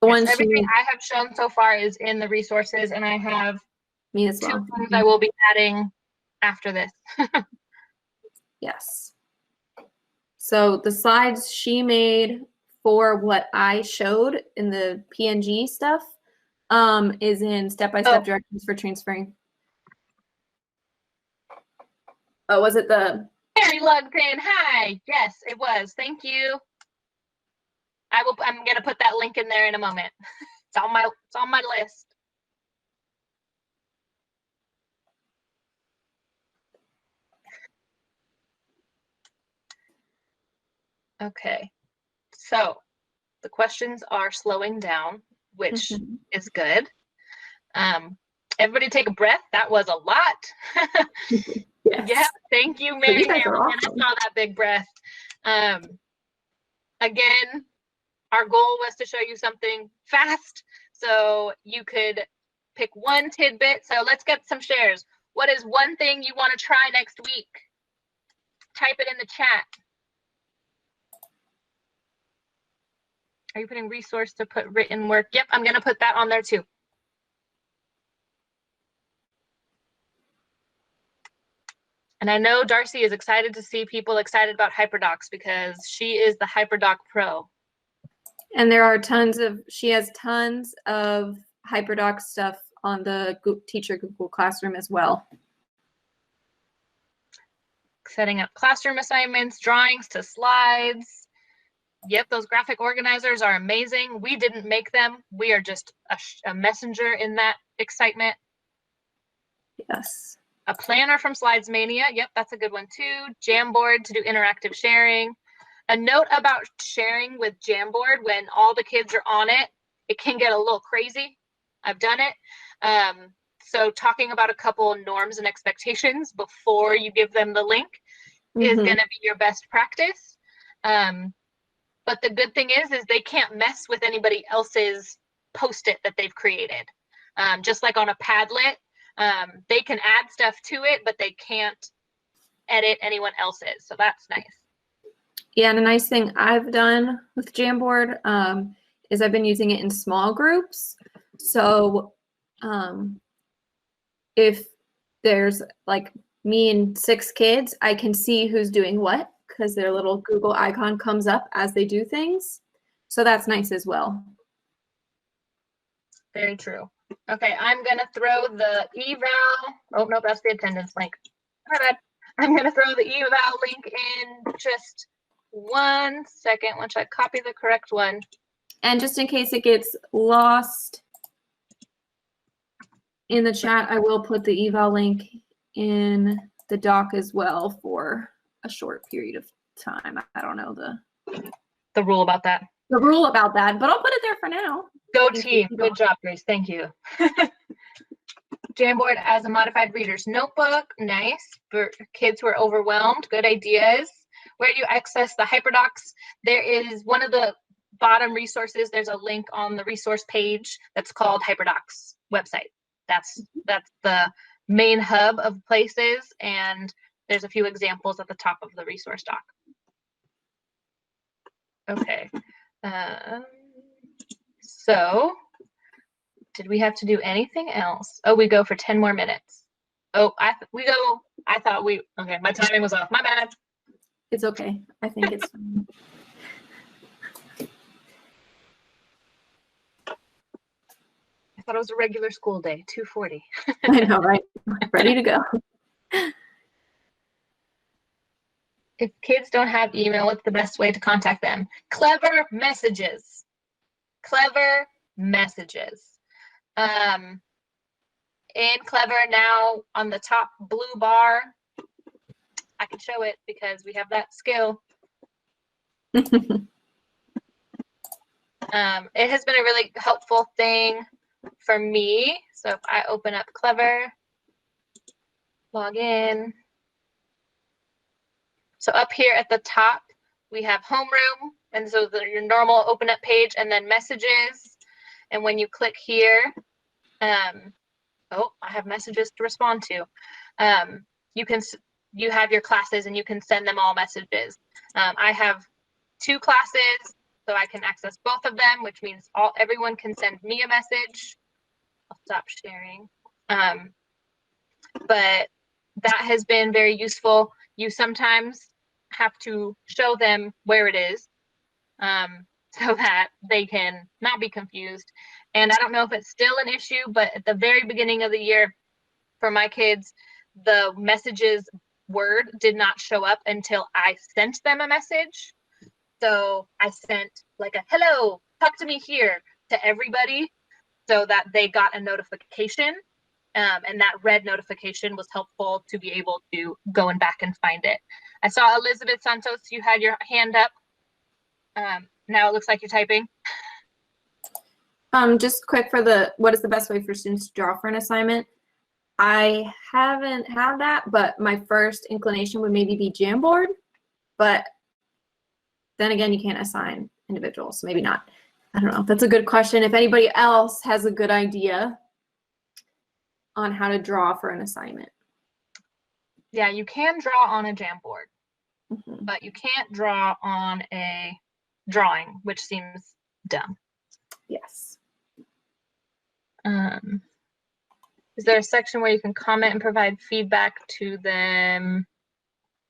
Yes, everything I have shown so far is in the resources, and I have
me as well.
2 things I will be adding after this.
Yes. So the slides she made for what I showed in the PNG stuff is in step-by-step directions for transferring. Oh, was it the
Mary Lundgren? Hi. Yes, it was. Thank you. I'm gonna put that link in there in a moment. It's on my list. Okay. So the questions are slowing down, which is good. Everybody take a breath. That was a lot.
Yes.
Yeah, thank you, Mary. And I saw that big breath. Again, our goal was to show you something fast, so you could pick one tidbit. So let's get some shares. What is one thing you want to try next week? Type it in the chat. Are you putting resource to put written work? Yep, I'm going to put that on there too. And I know Darcy is excited to see people excited about HyperDocs because she is the HyperDoc Pro.
And there are she has tons of HyperDoc stuff on the Teacher Google Classroom as well.
Setting up classroom assignments, drawings to slides. Yep, those graphic organizers are amazing. We didn't make them. We are just a messenger in that excitement.
Yes.
A planner from Slides Mania. Yep, that's a good one too. Jamboard to do interactive sharing. A note about sharing with Jamboard: when all the kids are on it, it can get a little crazy. I've done it. So talking about a couple norms and expectations before you give them the link is going to be your best practice. But the good thing is they can't mess with anybody else's post-it that they've created. Just like on a Padlet, they can add stuff to it, but they can't edit anyone else's. So that's nice.
Yeah, and a nice thing I've done with Jamboard is I've been using it in small groups. So if there's like me and 6 kids, I can see who's doing what because their little Google icon comes up as they do things. So that's nice as well.
Very true. Okay, I'm going to throw the eval. Oh, no, that's the attendance link. My bad. I'm going to throw the eval link in just 1 second once I copy the correct one.
And just in case it gets lost in the chat, I will put the eval link in the doc as well for a short period of time. I don't know
the rule about that.
The rule about that, but I'll put it there for now.
Go team. Good job, Grace. Thank you. Jamboard as a modified reader's notebook. Nice. For kids who are overwhelmed. Good ideas. Where do you access the HyperDocs? There is one of the bottom resources. There's a link on the resource page that's called HyperDocs website. That's the main hub of places, and there's a few examples at the top of the resource doc. Okay. So did we have to do anything else? Oh, we go for 10 more minutes. Oh, okay, my timing was off. My bad.
It's okay. I think it's fine.
I thought it was a regular school day, 2:40.
I know, right? Ready to go.
If kids don't have email, what's the best way to contact them? Clever messages. Clever messages. In Clever now on the top blue bar, I can show it because we have that skill. It has been a really helpful thing for me. So if I open up Clever, log in. So up here at the top, we have homeroom. And so your normal open up page and then messages. And when you click here, oh, I have messages to respond to. You have your classes and you can send them all messages. I have 2 classes, so I can access both of them, which means everyone can send me a message. I'll stop sharing. But that has been very useful. You sometimes have to show them where it is so that they can not be confused. And I don't know if it's still an issue, but at the very beginning of the year for my kids, the messages word did not show up until I sent them a message. So I sent like a hello, talk to me here to everybody so that they got a notification. And that red notification was helpful to be able to go and back and find it. I saw Elizabeth Santos, you had your hand up. Now it looks like you're typing.
Just quick for what is the best way for students to draw for an assignment? I haven't had that, but my first inclination would maybe be Jamboard, but then again, you can't assign individuals, so maybe not. I don't know. That's a good question. If anybody else has a good idea on how to draw for an assignment.
Yeah, you can draw on a Jamboard, but you can't draw on a drawing, which seems dumb.
Yes.
Is there a section where you can comment and provide feedback to them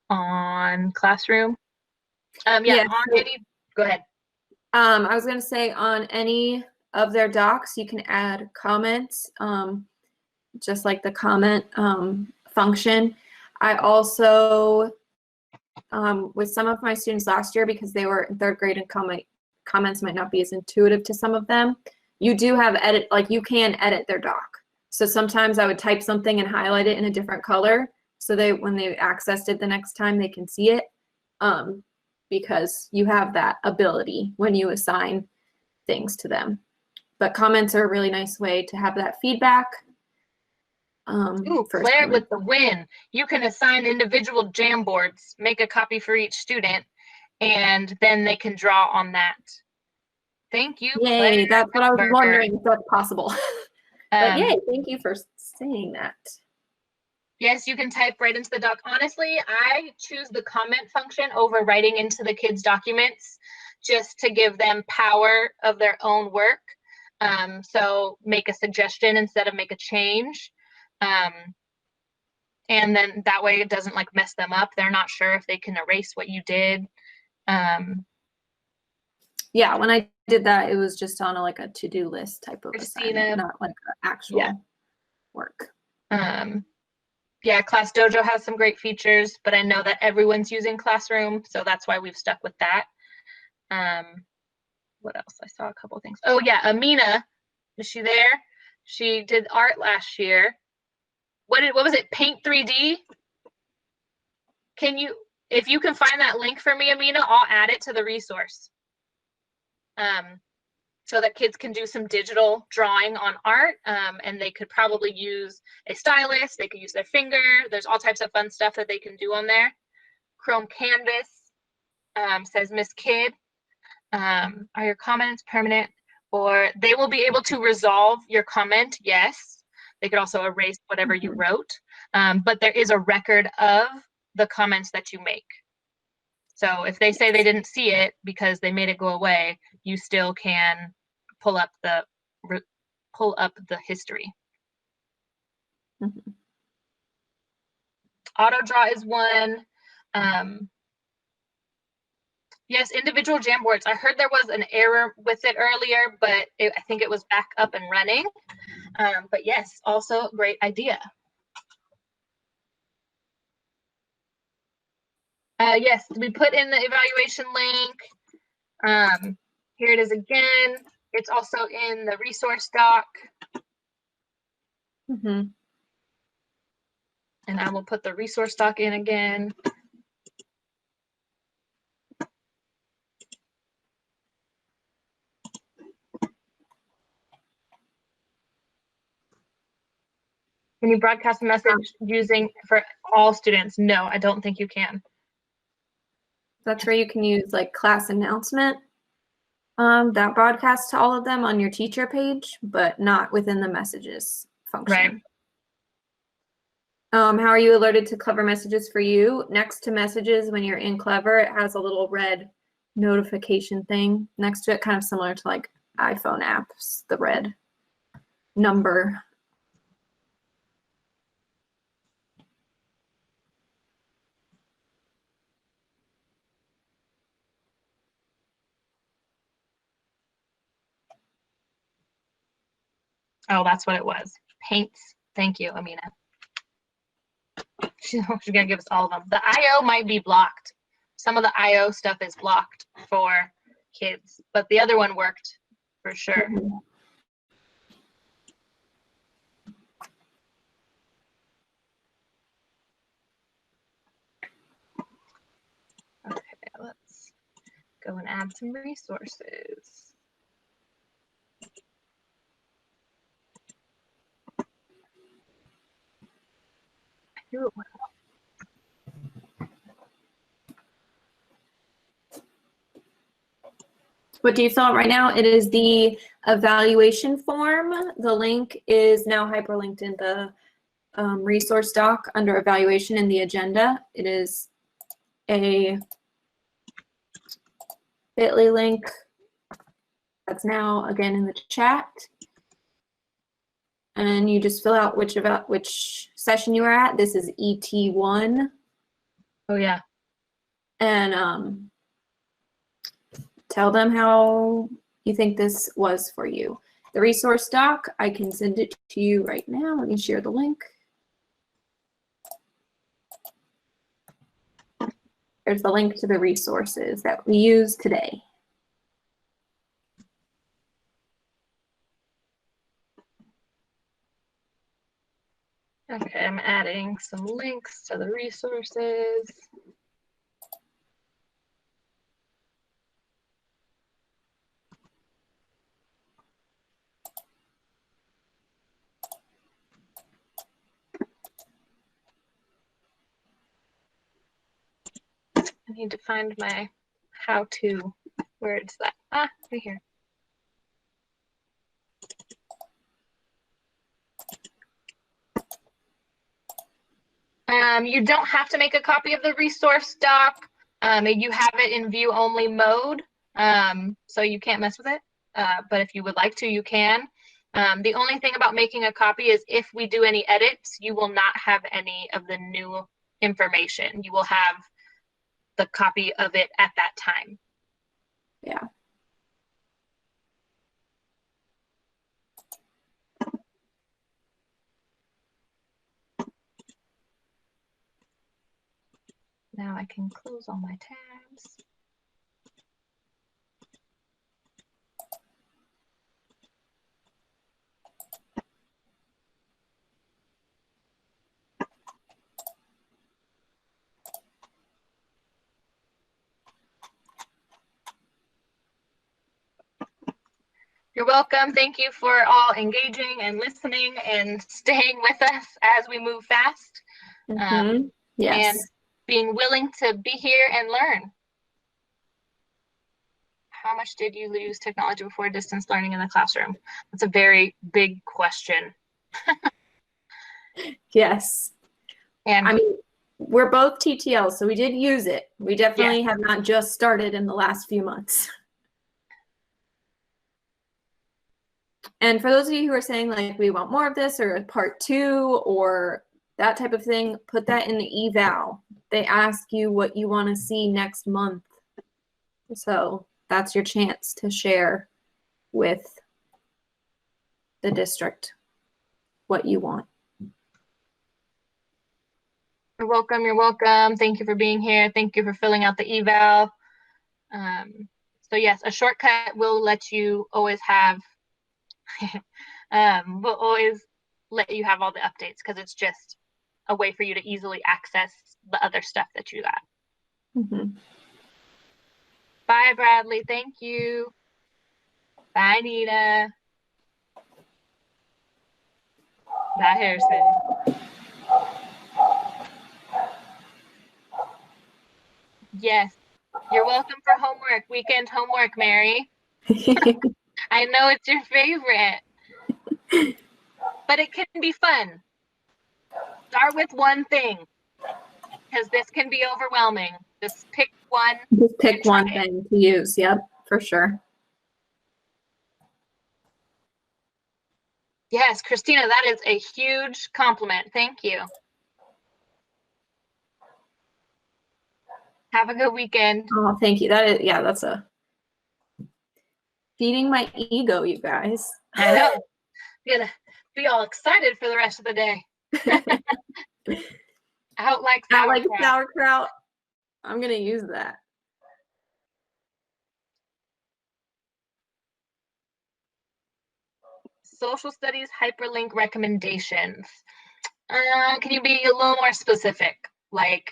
on Classroom? Yeah, on any, go ahead.
I was going to say on any of their docs, you can add comments, just like the comment function. I also, with some of my students last year, because they were in 3rd grade and comments might not be as intuitive to some of them, you do have edit, like you can edit their doc. So sometimes I would type something and highlight it in a different color so when they accessed it the next time, they can see it. Because you have that ability when you assign things to them. But comments are a really nice way to have that feedback.
Ooh, Claire with the win. You can assign individual Jamboards, make a copy for each student, and then they can draw on that. Thank you,
Yay,
Claire.
that's what I was wondering if that's possible. But yay, thank you for saying that.
Yes, you can type right into the doc. Honestly, I choose the comment function over writing into the kids' documents just to give them power of their own work. So make a suggestion instead of make a change. And then that way it doesn't like mess them up. They're not sure if they can erase what you did.
Yeah, when I did that, it was just on like a to-do list type of assignment, not like actual work.
Yeah, Class Dojo has some great features, but I know that everyone's using Classroom, so that's why we've stuck with that. What else? I saw a couple of things. Oh yeah, Amina, is she there? She did art last year. What was it? Paint 3D? If you can find that link for me, Amina, I'll add it to the resource. So that kids can do some digital drawing on art, and they could probably use a stylus, they could use their finger. There's all types of fun stuff that they can do on there. Chrome Canvas, says Miss Kidd. Are your comments permanent? Or they will be able to resolve your comment, yes. They could also erase whatever you wrote, but there is a record of the comments that you make. So if they say they didn't see it because they made it go away, you still can pull up the history. Auto draw is one. Yes, individual Jamboards. I heard there was an error with it earlier, but I think it was back up and running. But yes, also great idea. Yes, we put in the evaluation link. Here it is again. It's also in the resource doc.
Mm-hmm.
And I will put the resource doc in again. Can you broadcast a message using for all students? No, I don't think you can.
That's where you can use like class announcement. That broadcasts to all of them on your teacher page, but not within the messages function.
Right.
How are you alerted to Clever messages for you? Next to messages, when you're in Clever, it has a little red notification thing next to it, kind of similar to like iPhone apps, the red number.
Oh, that's what it was. Paints. Thank you, Amina. She's gonna give us all of them. The IO might be blocked. Some of the IO stuff is blocked for kids, but the other one worked for sure.
Mm-hmm.
Okay, let's go and add some resources. Ooh.
What do you fill out right now? It is the evaluation form. The link is now hyperlinked in the resource doc under evaluation in the agenda. It is a bit.ly link that's now again in the chat. And you just fill out which session you are at. This is ET1.
Oh yeah.
And tell them how you think this was for you. The resource doc, I can send it to you right now. Let me share the link. There's the link to the resources that we use today.
Okay, I'm adding some links to the resources. I need to find my how-to. Where is that? Ah, right here. You don't have to make a copy of the resource doc. You have it in view only mode, so you can't mess with it. But if you would like to, you can. The only thing about making a copy is if we do any edits, you will not have any of the new information. You will have the copy of it at that time.
Yeah.
Now I can close all my tabs. You're welcome. Thank you for all engaging and listening and staying with us as we move fast.
Yes.
And being willing to be here and learn. How much did you use technology before distance learning in the classroom? That's a very big question.
Yes.
And
I mean, we're both TTL, so we did use it. We definitely have not just started in the last few months. And for those of you who are saying like, we want more of this or part 2 or that type of thing, put that in the eval. They ask you what you want to see next month. So that's your chance to share with the district what you want.
you're welcome. You're welcome. Thank you for being here. Thank you for filling out the eval. So yes, a shortcut will let you always have, will always let you have all the updates because it's just a way for you to easily access the other stuff that you got.
Mm-hmm.
Bye, Bradley. Thank you. Bye, Nita. Bye, Harrison. Yes. You're welcome for homework. Weekend homework, Mary. I know it's your favorite. But it can be fun. Start with one thing. Because this can be overwhelming. Just pick one.
Just pick one thing to use. Yep, for sure.
Yes, Christina, that is a huge compliment. Thank you. Have a good weekend.
Oh, thank you. That is, yeah, that's a feeding my ego, you guys.
I know. I'm gonna be all excited for the rest of the day. Out like
sauerkraut. I'm gonna use that.
Social studies hyperlink recommendations. Can you be a little more specific? Like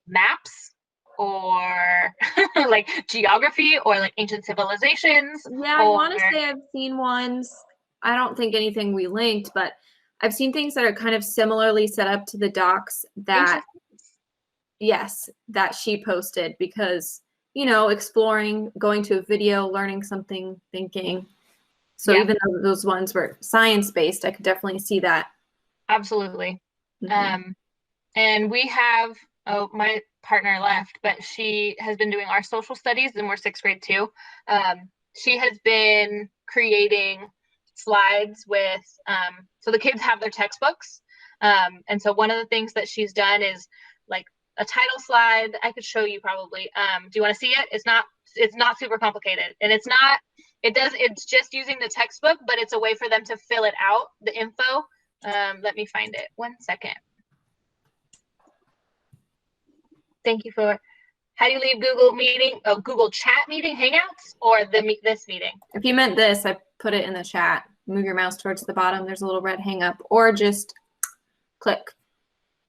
maps or like geography or like ancient civilizations?
Yeah, I want to say I've seen ones. I don't think anything we linked, but I've seen things that are kind of similarly set up to the docs that, yes, that she posted because, you know, exploring, going to a video, learning something, thinking. So even though those ones were science-based, I could definitely see that.
Absolutely. Mm-hmm. And we have, oh, my partner left, but she has been doing our social studies and we're 6th grade too. She has been creating slides with, so the kids have their textbooks. And so one of the things that she's done is like a title slide. I could show you probably. Do you want to see it? It's not super complicated, and it's just using the textbook, but it's a way for them to fill it out, the info. Let me find it. 1 second. Thank you for, how do you leave Google Meeting, Google Chat meeting, Hangouts, or this meeting?
If you meant this, I put it in the chat. Move your mouse towards the bottom. There's a little red hang up, or just click.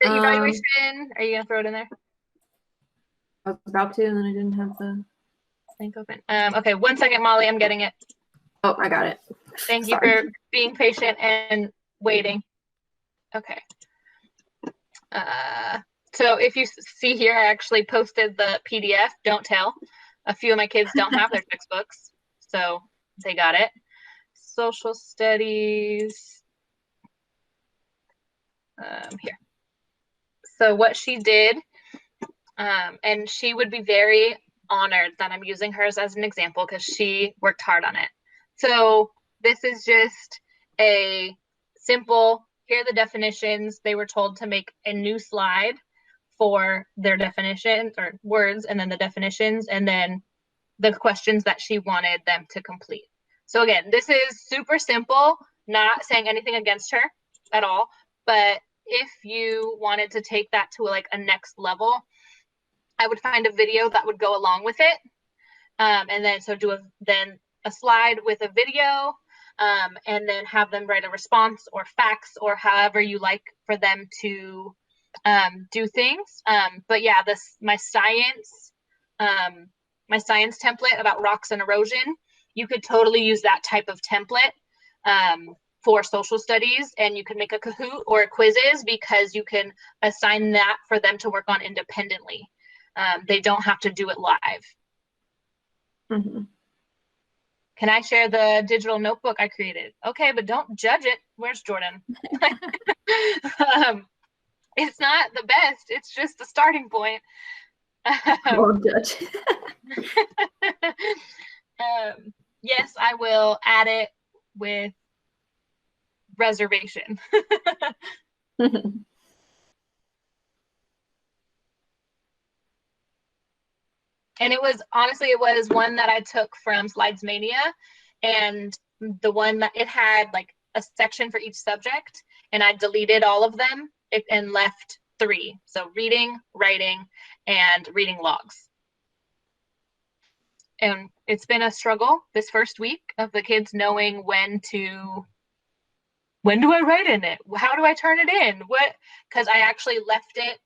The evaluation, are you going to throw it in there?
I was about to, and then I didn't have the
link open. Okay, 1 second, Molly, I'm getting it.
Oh, I got it.
Thank you for being patient and waiting. Okay. So if you see here, I actually posted the PDF, Don't Tell. A few of my kids don't have their textbooks, so they got it. Social studies. Here. So what she did, and she would be very honored that I'm using hers as an example because she worked hard on it. So this is just a simple, here are the definitions. They were told to make a new slide for their definitions or words, and then the definitions, and then the questions that she wanted them to complete. So again, this is super simple, not saying anything against her at all, but if you wanted to take that to like a next level, I would find a video that would go along with it. And then so do a slide with a video, and then have them write a response or facts or however you like for them to do things. But yeah, my science template about rocks and erosion, you could totally use that type of template for social studies, and you can make a Kahoot or a quizzes because you can assign that for them to work on independently. They don't have to do it live.
Mm-hmm.
Can I share the digital notebook I created? Okay, but don't judge it. Where's Jordan? It's not the best. It's just a starting point.
Won't judge.
Yes, I will add it with reservation. And it was one that I took from Slidesmania, and the one that it had like a section for each subject, and I deleted all of them and left 3. So reading, writing, and reading logs. And it's been a struggle this first week of the kids knowing when to when do I write in it? How do I turn it in? What? Because I actually left it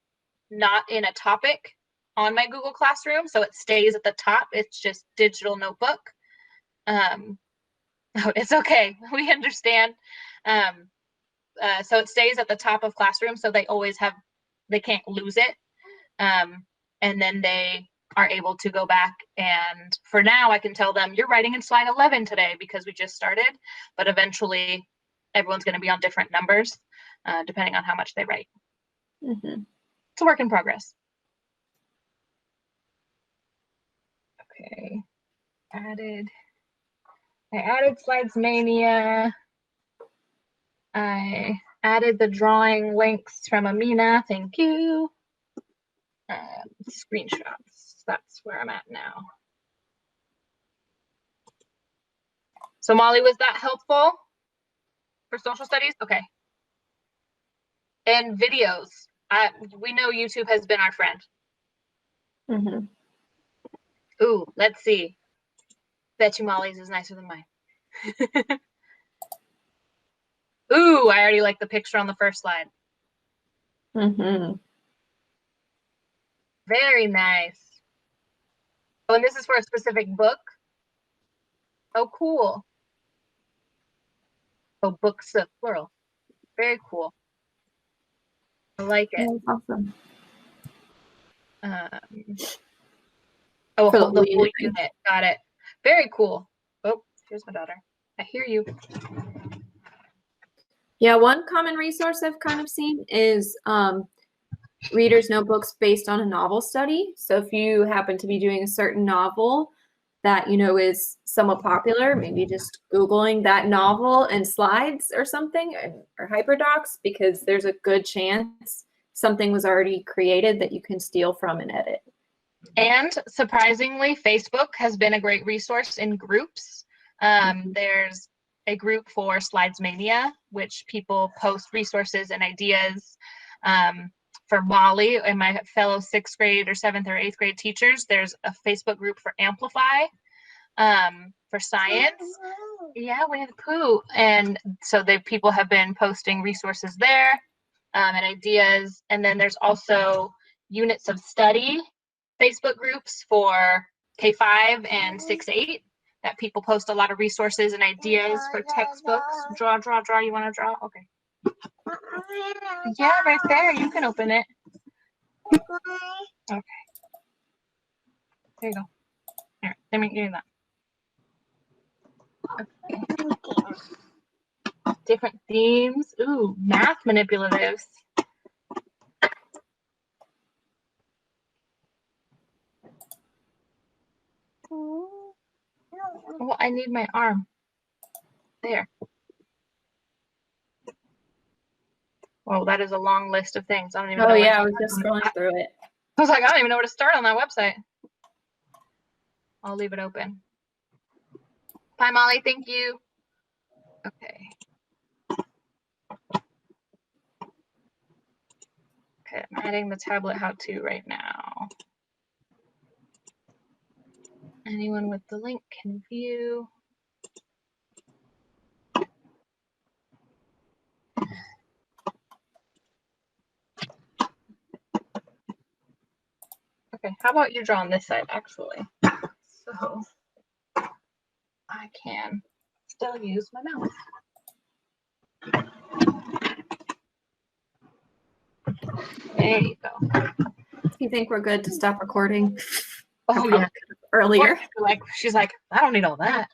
not in a topic on my Google Classroom, so it stays at the top. It's just digital notebook. It's okay. We understand. So it stays at the top of Classroom, so they always have, they can't lose it. And then they are able to go back, and for now I can tell them you're writing in slide 11 today because we just started, but eventually everyone's going to be on different numbers depending on how much they write.
Mm-hmm.
It's a work in progress. Okay, I added Slides Mania. I added the drawing links from Amina, thank you. Screenshots, that's where I'm at now. So Molly, was that helpful for social studies? Okay. And videos. We know YouTube has been our friend.
Mm-hmm.
Ooh, let's see. Bet you Molly's is nicer than mine. Ooh, I already like the picture on the first slide.
Mm-hmm.
Very nice. Oh, and this is for a specific book? Oh, cool. Oh, books, plural. Very cool. I like it.
That's awesome.
Oh,
For the
the
whole
whole unit. Got it. Very cool. Oh, here's my daughter. I hear you.
Yeah, one common resource I've kind of seen is readers' notebooks based on a novel study. So if you happen to be doing a certain novel that you know is somewhat popular, maybe just Googling that novel and slides or something, or hyperdocs, because there's a good chance something was already created that you can steal from and edit.
And surprisingly, Facebook has been a great resource in groups. There's a group for Slides Mania, which people post resources and ideas. For Molly and my fellow 6th grade or 7th or 8th grade teachers, there's a Facebook group for Amplify. For science, yeah, we have Pooh, and so people have been posting resources there and ideas. And then there's also units of study Facebook groups for K5 and 6-8 that people post a lot of resources and ideas for textbooks. Draw. You want to draw? Okay. Yeah, right there. You can open it. Okay. There you go. Here, let me give you that. Okay. Different themes. Ooh, math manipulatives. Oh, I need my arm. There. Oh, that is a long list of things. I don't even know.
Oh yeah, I was just scrolling through it.
I was like, I don't even know where to start on that website. I'll leave it open. Bye, Molly. Thank you. Okay. Okay, I'm adding the tablet how-to right now. Anyone with the link can view. Okay, how about you draw on this side, actually? So I can still use my mouse. There you go.
Do you think we're good to stop recording?
Oh, yeah.
Earlier.
Like, she's like, I don't need all that.